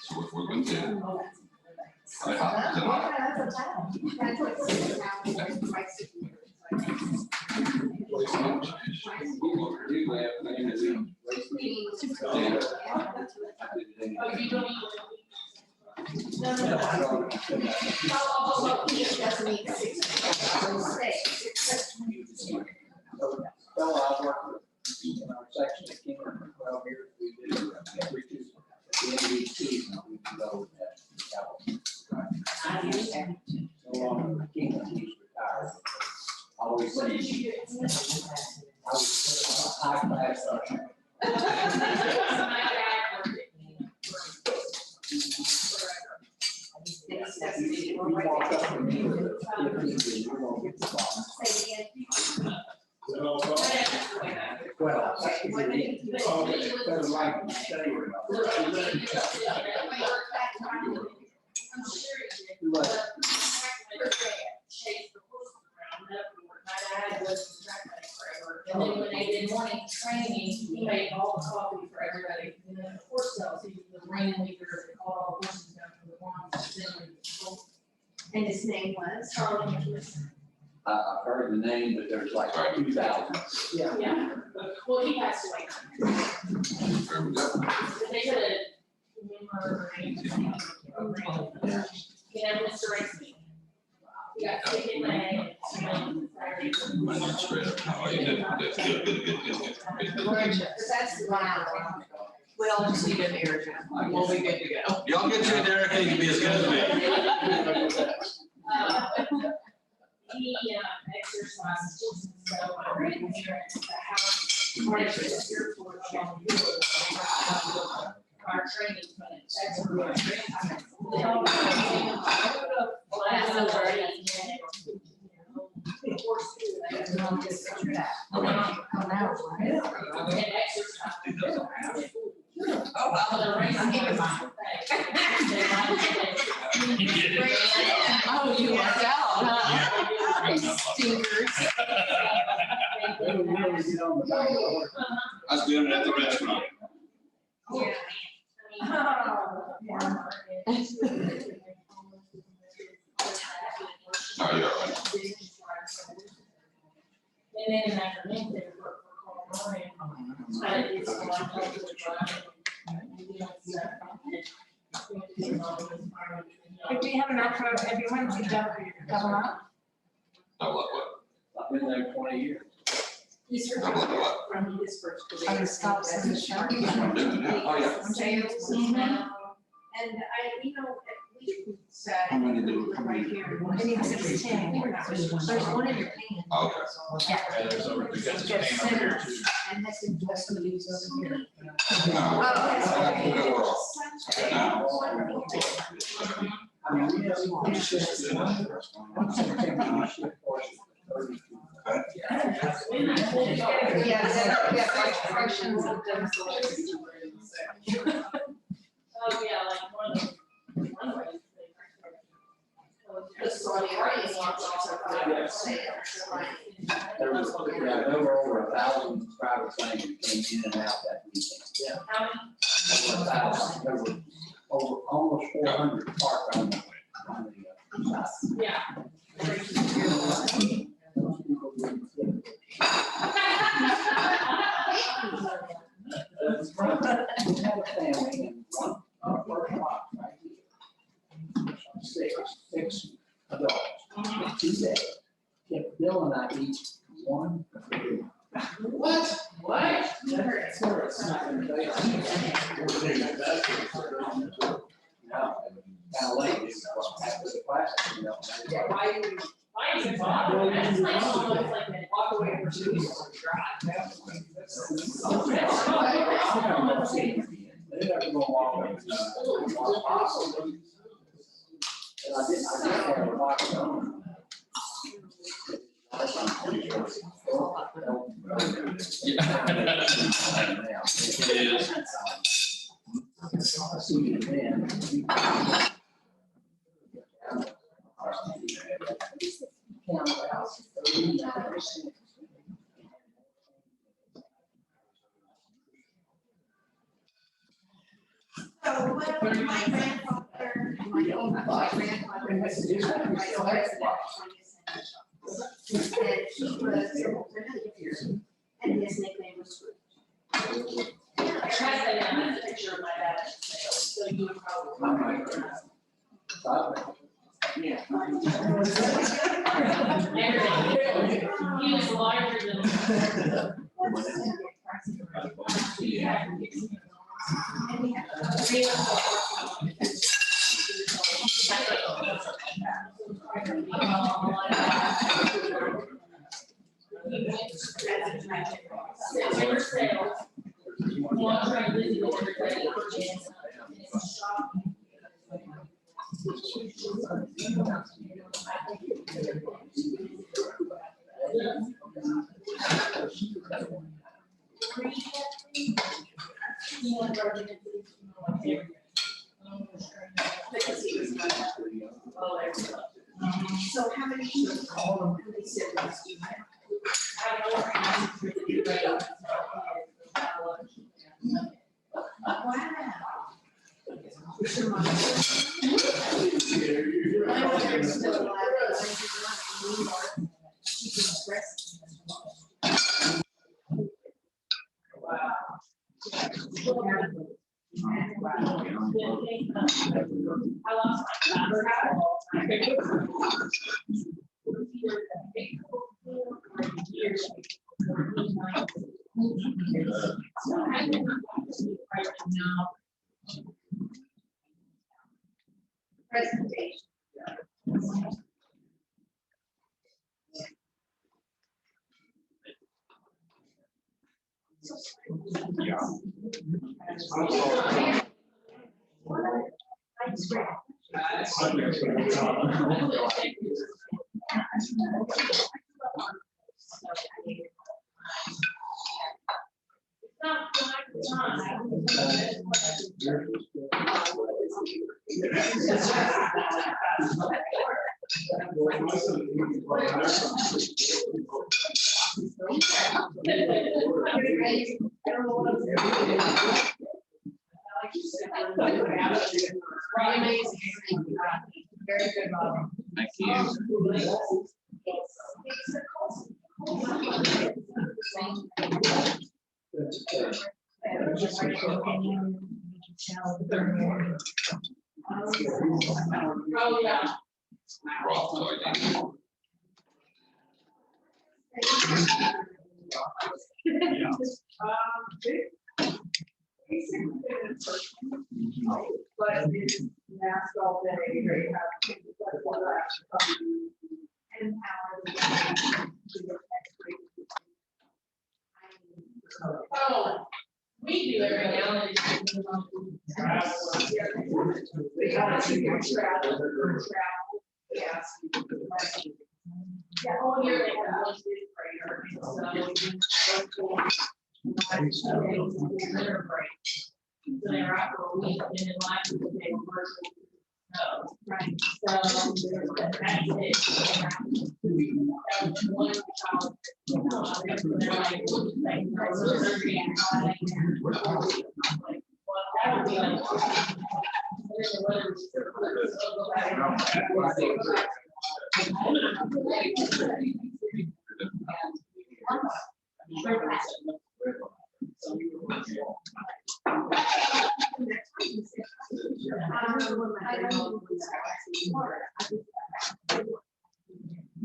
So what we're going to do. I hop it on. In our section that came from 12 years, we did the NBC, and we can go with that. So long as the king, he's retired. Always say, I was high class. You walk up to me, you're gonna get the spot. Well, better like to stay. And then when they did morning training, he made all the coffee for everybody. And then of course, he was the ring leader, they called all the horses down to the farm. And his name was? I've heard the name, but there's like 2,000. Yeah, well, he passed away. There we go. But they could remember her name. You know, Mr. Racing. He got sick in May. My name's Fred. How are you? Good. That's wow. We all just need an air jam. We'll be good to go. Y'all get you in there, you can be as good as me. He exercised just so great here at the house. Part of his airport, our training clinic. That's a real great. Oh, you lucked out, huh? Stinkers. I was doing it at the restaurant. Yeah. No, you're right. And then in the afternoon, they work for Colorado. It's a lot of But do you have an afro, everyone to double up? Double up what? I've been there 20 years. Double up what? From his first career. On the scalps and the shop. That's what I'm doing, yeah. Oh, yeah. Sales. Mhm. And we said. How many do, how Right many? here. I need 16. There's one in your hand. Okay. Yeah. And there's over, we got this pan over here too. And that's in just the leaves over here. No. Oh, okay. Good world. Now. I mean, we have one shift. Yeah, fractions of them. Oh, yeah, like one way. The soil is also There was, there were over 1,000 private planes that came in and out that weekend. How many? Over 1,000, there were over almost 400 parked on the Yeah. We had a family in one, first box right here. Six adults, 2 days. Kept Bill and I each one. What? What? Now, kind of late, it's after the class, you know. Why is it bother? It's like almost like they walk away for 2 weeks on the drive. They're never gonna walk away. And I did have a box on. So what my grandfather, my own grandfather was my resident. And he was and his nickname was Scrooge. I tried that down, that's a picture of my dad. So you would probably. Yeah. He was larger than. So how many siblings do you have? Wow. Your mother. My mother is still alive. She can express. I lost my Presentation. amazing. Very good model. Thank you. Oh, yeah. Raw soybean. But it's masked all day, they have. And Oh, we do every now and Yes. Yeah, all year they have one big prayer. So they're great. So they're out for a week and then last week they were virtual. No, right. So that's it. One child. They're like, surgery and that would be like.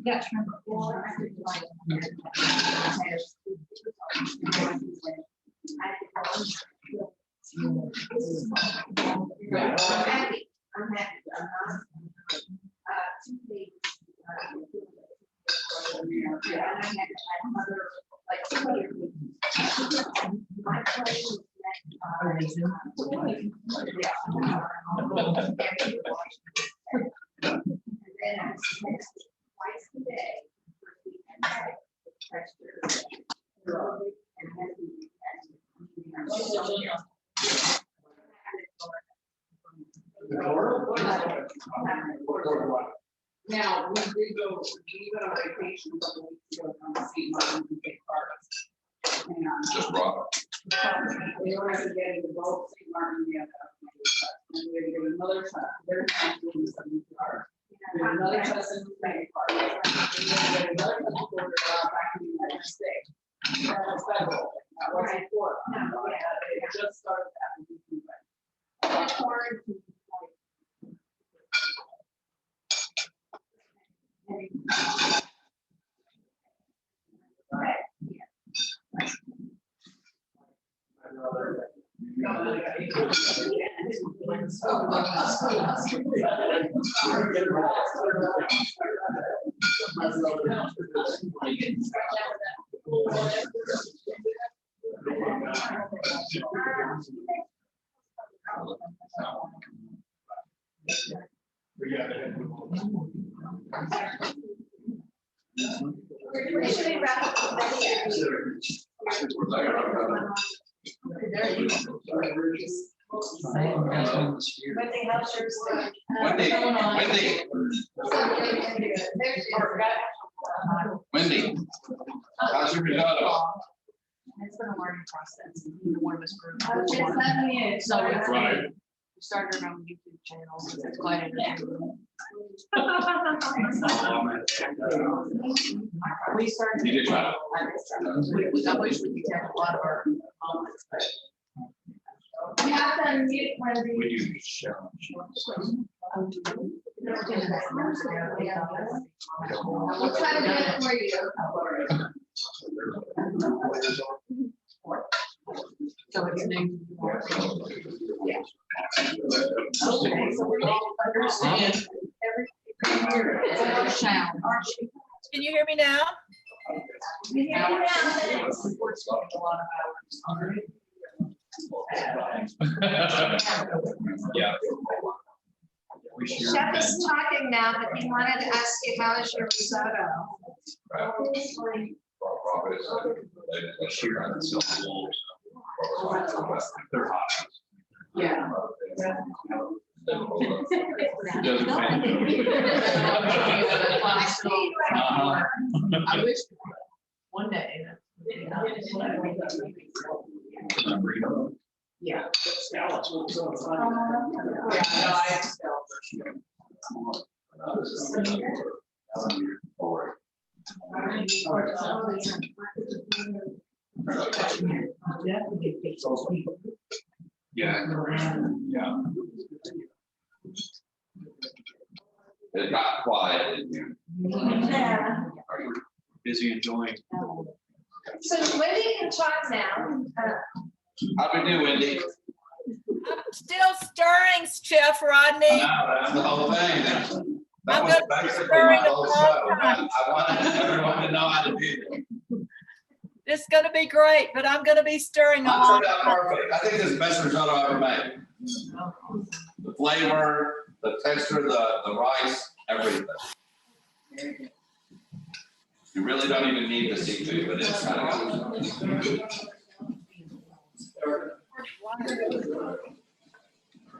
Yes. I'm happy. I'm happy. I'm not. 2 days. Yeah, and I had another, like, 2 other meetings. My place was next, and then I was texted twice a day. Now, we did go, we went on vacation a couple weeks ago from St. Martin to Big Forest. And Just raw. we were getting the boat St. Martin, we had and we had to get another test. They're not doing something to our. We had another test in the Big Forest. And then we had another test for back in the United States. That was federal. That wasn't for. It just started that. We should be wrapped up next year. Wendy, how's yours doing? Wendy, how's your risotto? It's been a learning process. The one of us group. It's not new. So it's Right. we started our own YouTube channel, so it's quite entertaining. We started. You did try. I wish we could have a lot of our moments, but. You have to unmute Wendy. We do show. We'll try to do it for you. So it's new. Yeah. Okay, so we all understand everything. It's a challenge. Can you hear me now? Yeah. Sports a lot of hours. Yeah. Chef is talking now, but he wanted to ask you, how is your risotto? They're hot. Yeah. I wish one day. Yeah. Scallops. So it's like- Yeah, no, I still. Yeah. Yeah. It got quiet in here. Yeah. Are you Busy enjoying. So Wendy can talk now. How do we do, Wendy? I'm still stirring, Chef Rodney. That's the whole thing. That I'm was gonna be basically stirring my the whole whole show. time. I wanted everyone to know how to do it. It's gonna be great, but I'm gonna be stirring a Mine lot. turned out perfect. I think this is the best risotto I ever made. The flavor, the texture, the rice, everything. You really don't even need the seafood, but it's kind of.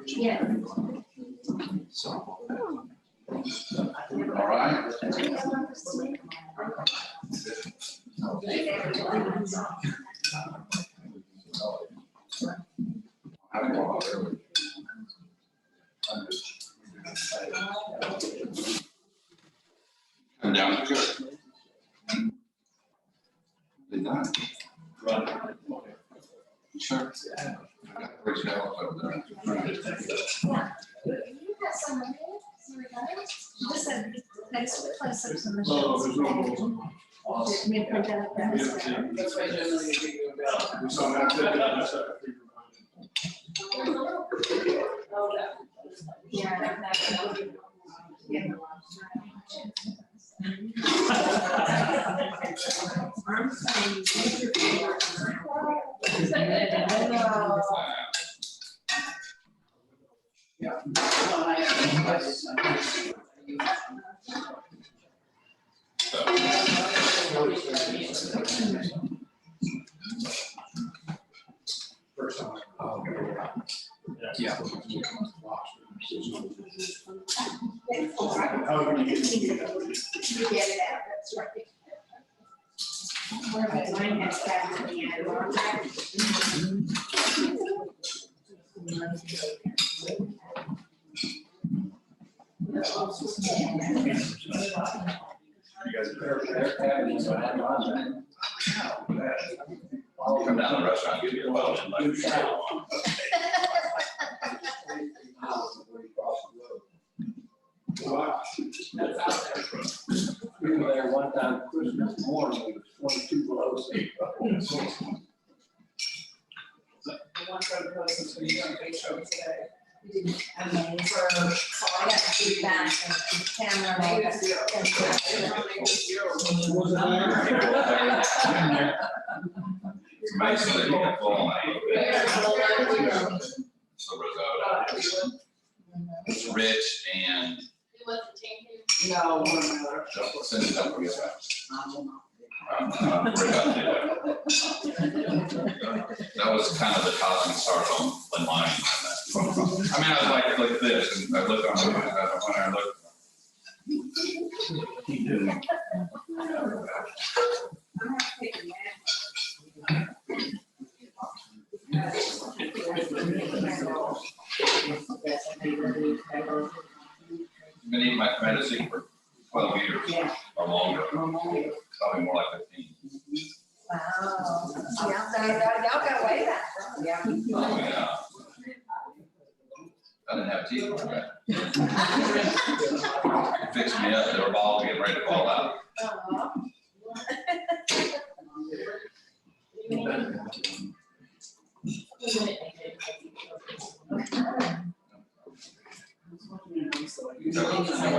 Yeah. All right. Come down. Did not. Sure. I got three shells over there. You got some of it? Just a nice close ups on the Oh, shells. there's no rules on Did we print out that? That's why generally you think about. We saw that today, that's a figure. Yeah. First time. Yeah. How can you get it? You get it out, that's right. Mine has that in the end. I'll come down to the restaurant, give you a bottle and let you try. Wow. We were there one time Christmas morning, it was 22 below zero. The one for the person who you don't think so today. And then so I got feedback and camera. and all that. Basically, you can pull on that a little bit. So risotto. It's rich and. No, one another. Send it up for you. That was kind of the causing start on line. I mean, I was like, look at this, and I looked on the, when I looked. Been eating my medicine for 12 years or longer, probably more like 15. Wow. Y'all got way back. Yeah. Oh, yeah. I didn't have teeth like that. It fixed me up, they were all getting ready to fall out.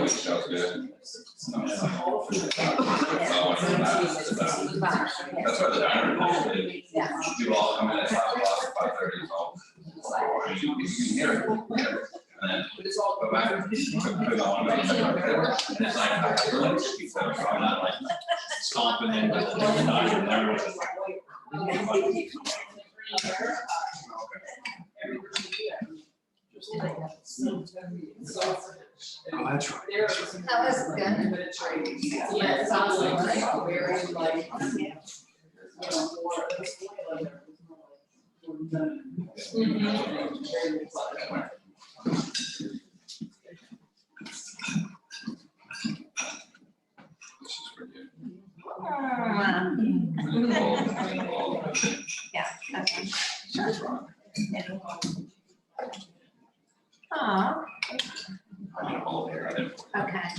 Sounds good. That's why the diner is, people all come in at 5 o'clock, 5:30 is all. You can hear it. And then go back, put it on, and it's like, I have to like speak better, so I'm not like stomping into the diner there with it. Oh, that's right. That was good. Yeah, it sounds like very like. Yeah. Okay. She's wrong. Aw, I did all here. I didn't. okay.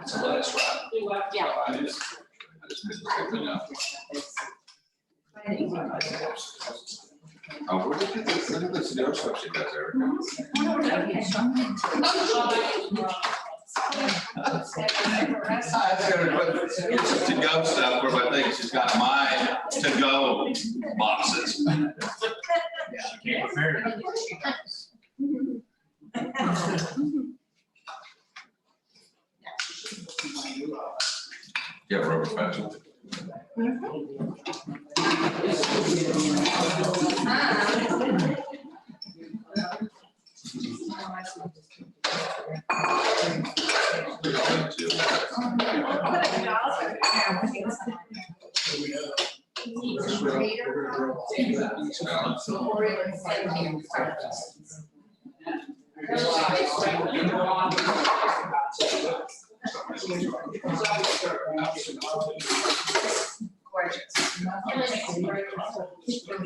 It's a lettuce wrap. Yeah. I just picked something up. Oh, where did you get this? Look at this dough stuff she does, Erica. It's to-go stuff where I think she's got my to-go boxes. Can't prepare. Yeah, rubber special. So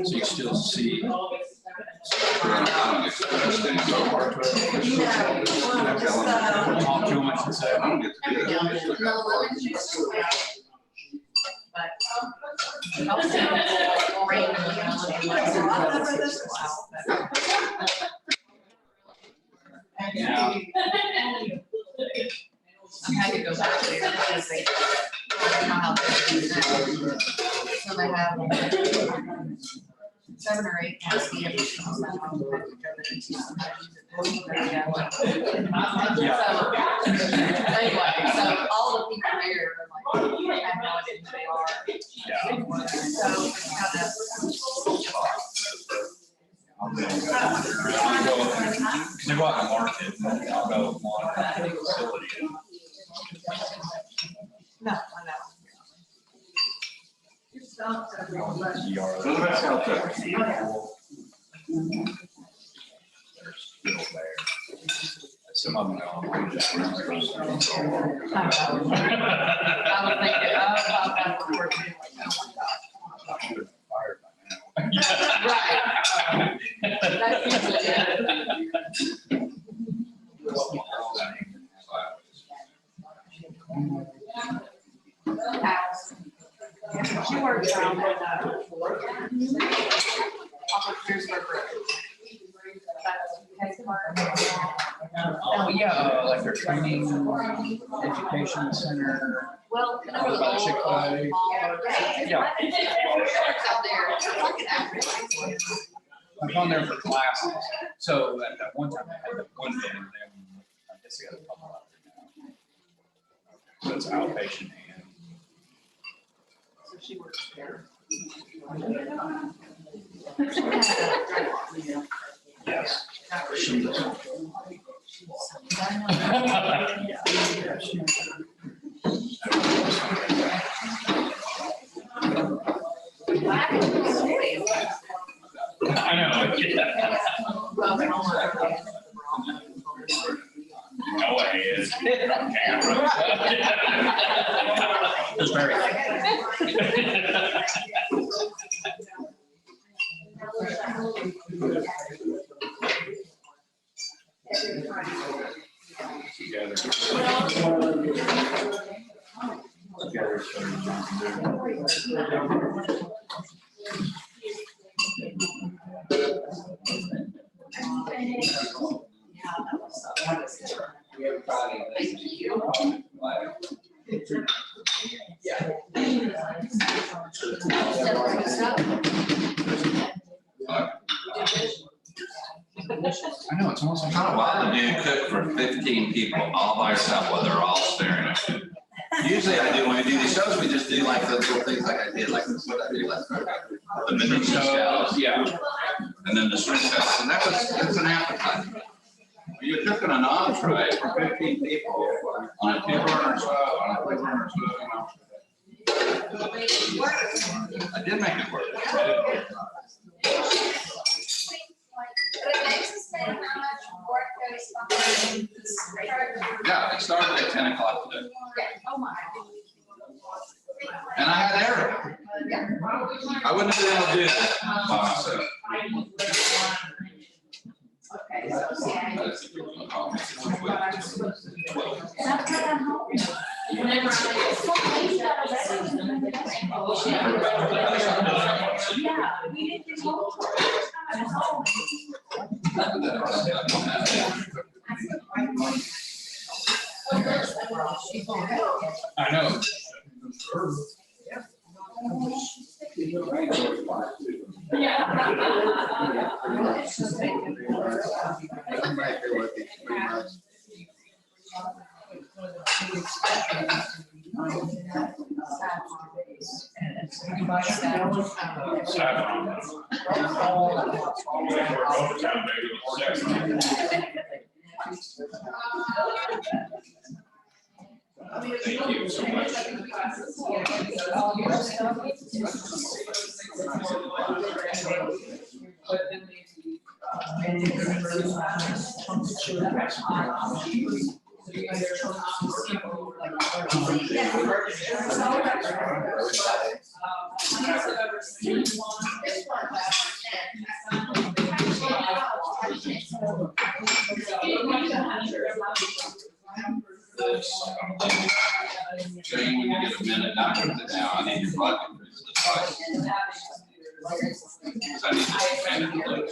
you still see. Talk too much and say. I don't get to do that. Yeah. I had to go back there because they, so they have 7 or 8 counts. Yeah. Anyway, so all the people there are like, I have no idea who they are. Yeah. So it's kind of. Because I go out and market, and I'll go on the facility. No, I know. Let's help her. There's still there. Some of them go. I was thinking, about that before too. I should have fired by now. Right. That's usually it. House. She works on off of Pierceburg Road. Oh, yeah, like their training, education center. Well, you know, the By old, Chick-fil-A. Yeah. It's out there, it's like an acronym. I've gone there for classes. So at that one time, I had that one day, and then I guess they got a couple out there now. So it's outpatient and. So she works there. Yes. I know. Yeah. No way is it on camera. It's very. Together. I know, it's almost like. Kind of wild to do cook for 15 people all by yourself while they're all staring at you. Usually I do, when we do these shows, we just do like those little things like I did, like this, what I do, like the mini shells. Yeah. And then the shrimp shells, and that's an appetizer. When you're cooking an entree for 15 people on a 2-burner stove, on a 3-burner stove, I did make it work. But it makes us think how much work goes behind this. Yeah, it started at 10 o'clock today. Oh my. And I had Eric. I wouldn't have been able to do that by myself. Okay, so yeah. I just think we'll call me at 12. Whenever Yeah, we didn't do multiple. I was home. I know. Thank you so much. Jane, when you get a minute, not put it down, I need your blood increase to the price. Because I need to expand it a little.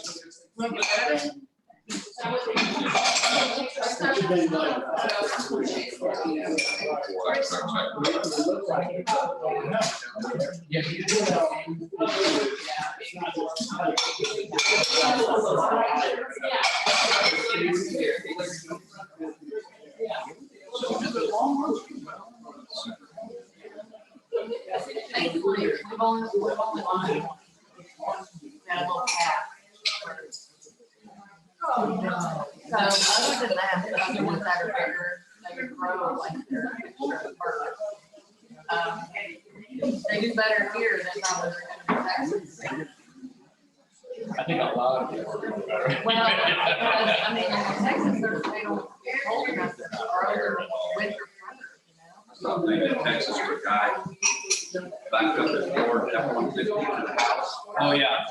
Thankfully, we've only got a little cap. So other than that, the other ones that are bigger, they grow like they're birds. They do better here than probably they're gonna do in Texas. I think a lot of people are doing better. Well, I mean, in Texas, they don't get cold enough to grow their winter fur, you know? Something in Texas for a guy back up his door, F-150 to the house. Oh, yeah.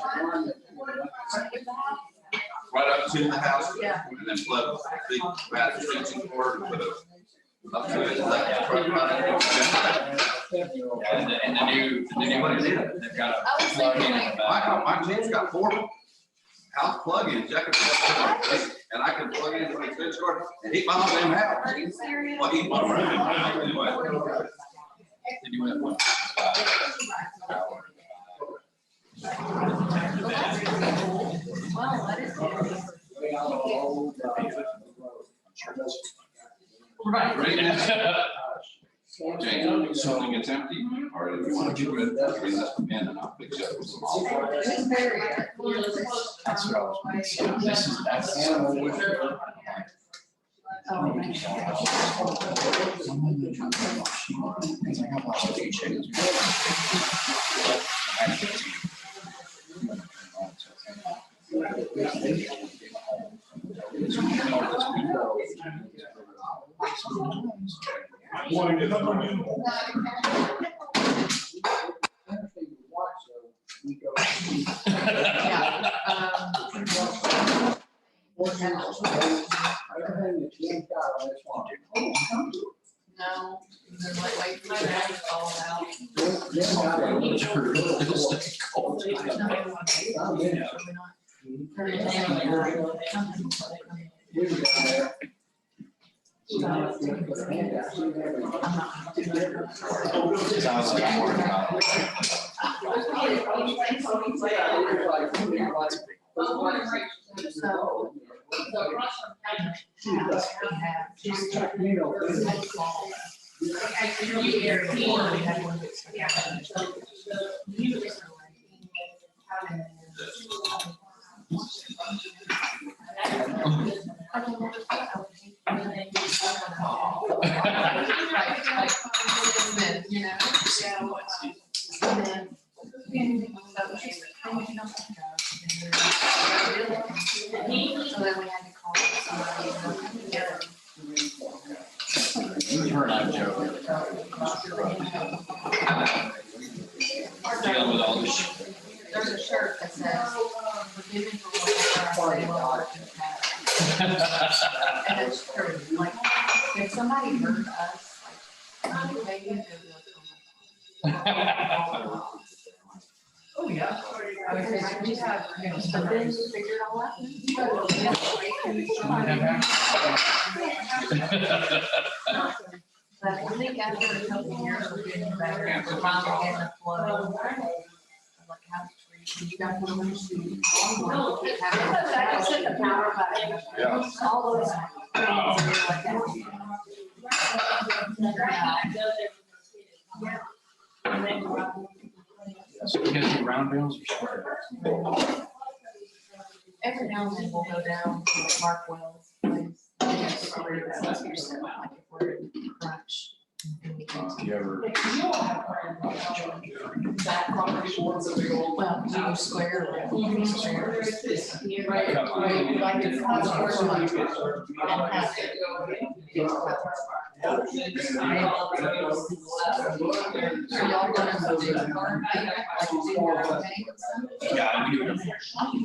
Right up to the house. Yeah. And then plug a big fat extension cord and put a up to it, let the truck run it. And the new one, they've got a plug in the back. My James got 4 house plug-ins, I can and I can plug into the extension cord and heat my whole damn house. Are you serious? Well, heat my room anyway. They do have one. Well, that is good. Right. James, something gets empty, or if you want to keep it, bring this in and I'll fix it with some olive oil. That's what I was gonna say. This is, that's. Everything that Jim got on this one. No, then wait for my bag to fall out. Jim got it. You were down there. You know, you put a hand out, you never- Sounds like I'm working on it. So across from China, She's checked me over. You know, Her and I joke. Dealing with all this shit. There's a shirt that says, forgive me for what I say while working past. And it's true, like, if somebody hurt us, like, maybe they're oh, yeah. Because we have, but then we figure it all out. But I think after a couple of years of getting better, we're finally getting the flow. Like how to treat, you got to learn to. Yeah. All those things like that. So you guys do round bills or square? Every now and then we'll go down to Mark Wells' place. Like if we're in crunch. You ever? That property was a big old. Well, you square. Like it's not square. So y'all gonna do the card, like do your own thing? Yeah, we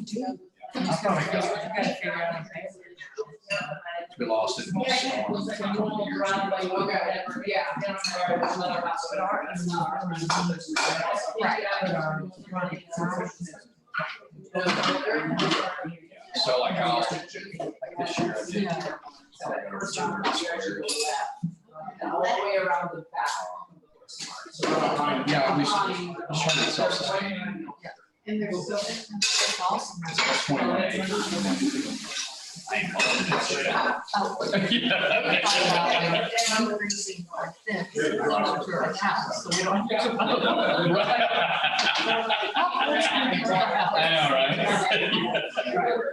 do. I probably got. You gotta figure out. We lost it in the storm. So like I also did, like this year I did. All the way around the back. Yeah, we should try to self-sustain. And there's so, it's awesome. That's 21 acres. I ain't calling it shit. Increasing like this, closer to our house, so we don't have to. I know, right?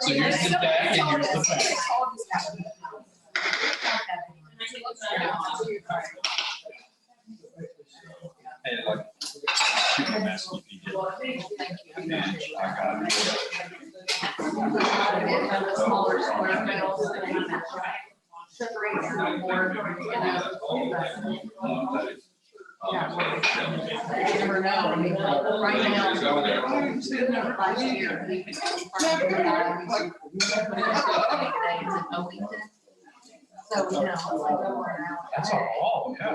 So here's the deck and here's the back. Hey, look. Shoot my message if you did. And I got it. Smaller square meals and separate your board, you know. Yeah. You never know, I mean, right now, last year, we put so, you know, like we're out. That's all, yeah.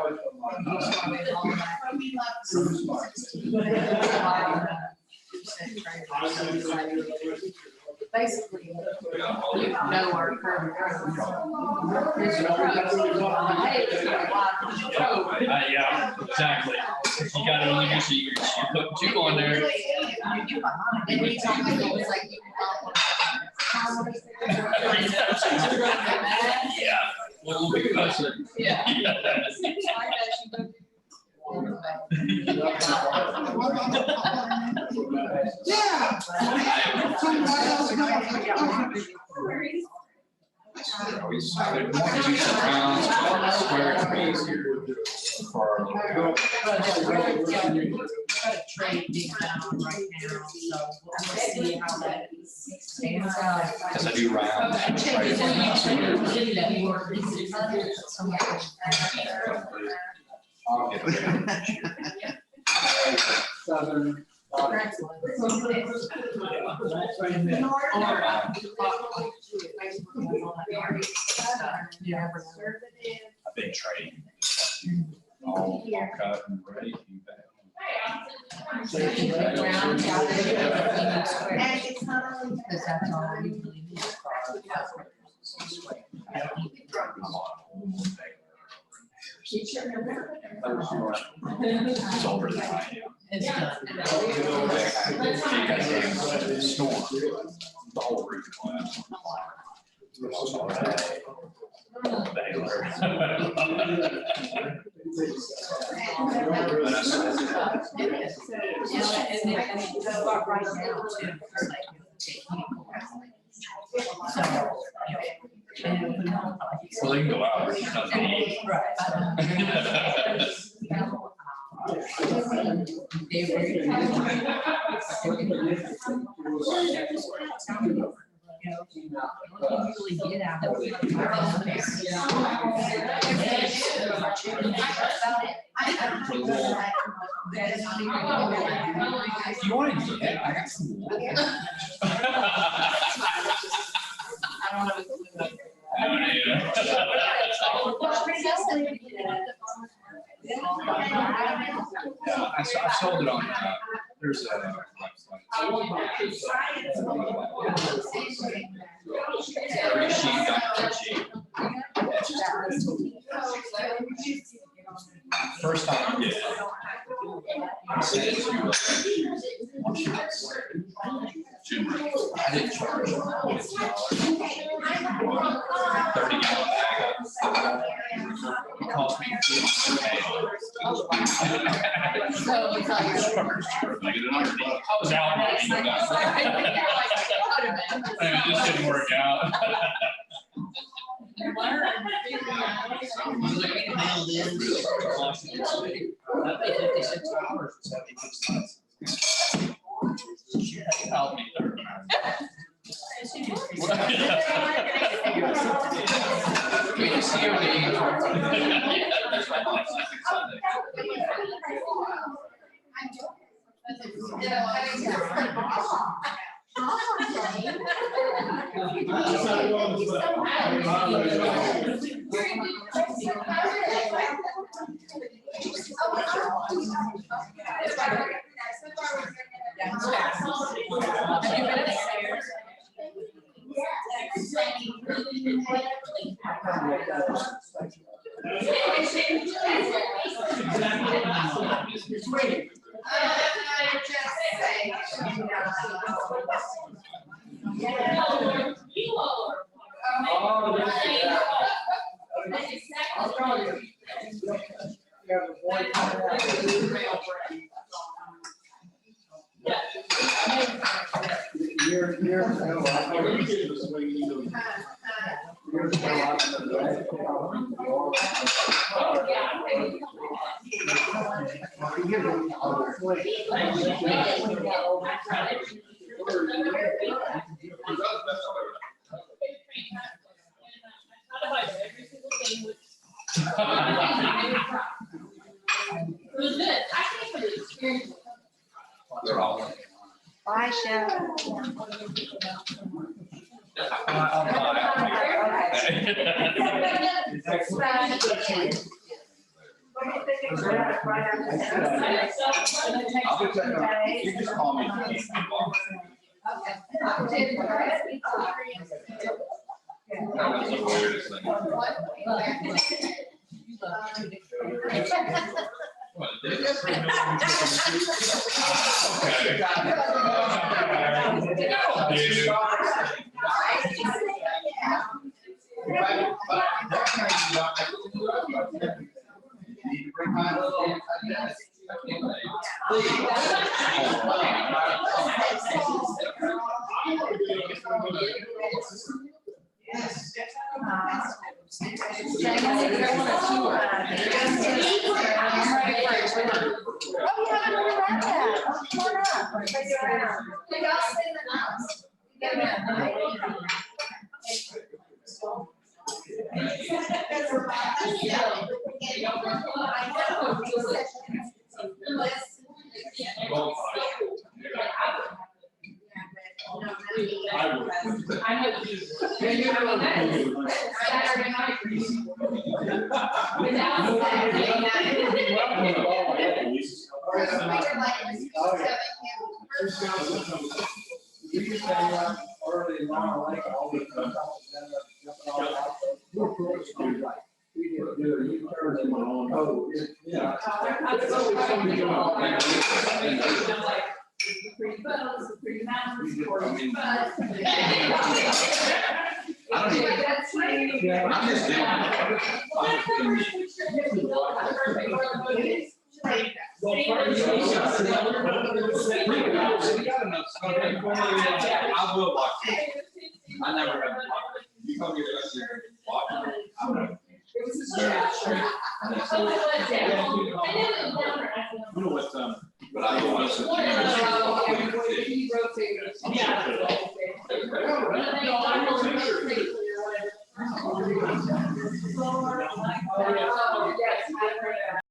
Basically, you know our current. Yeah, exactly. You got it on the so you put two on there. And he told me, it was like, Yeah. We'll be closer. yeah. We want to do some rounds, square to be easier for our little Trade being down right now, so we'll see how that stands out. because I do rounds. I'll get it. Southern. A big trade. All cut and ready. And it's not only. Because that's all I usually need. It's older than I am. It's done. Storm. The whole roof collapsed. Baylor. Right now, too. Well, they can go out. It's not the heat. Really get out of it. You want to do that? I got some wool. I don't know. Yeah, I sold it on, there's a website. Very cheap, not cheap. First time I did it. I said it to I didn't charge $50. 30-gallon bag. It cost me $50. So it's like. I was out. It just didn't work out. Help me. They're all. Bye, Chef. You just call me. That was the weirdest thing. I will watch it. I never have to watch it. You come here, watch it. You know what, but I don't want to.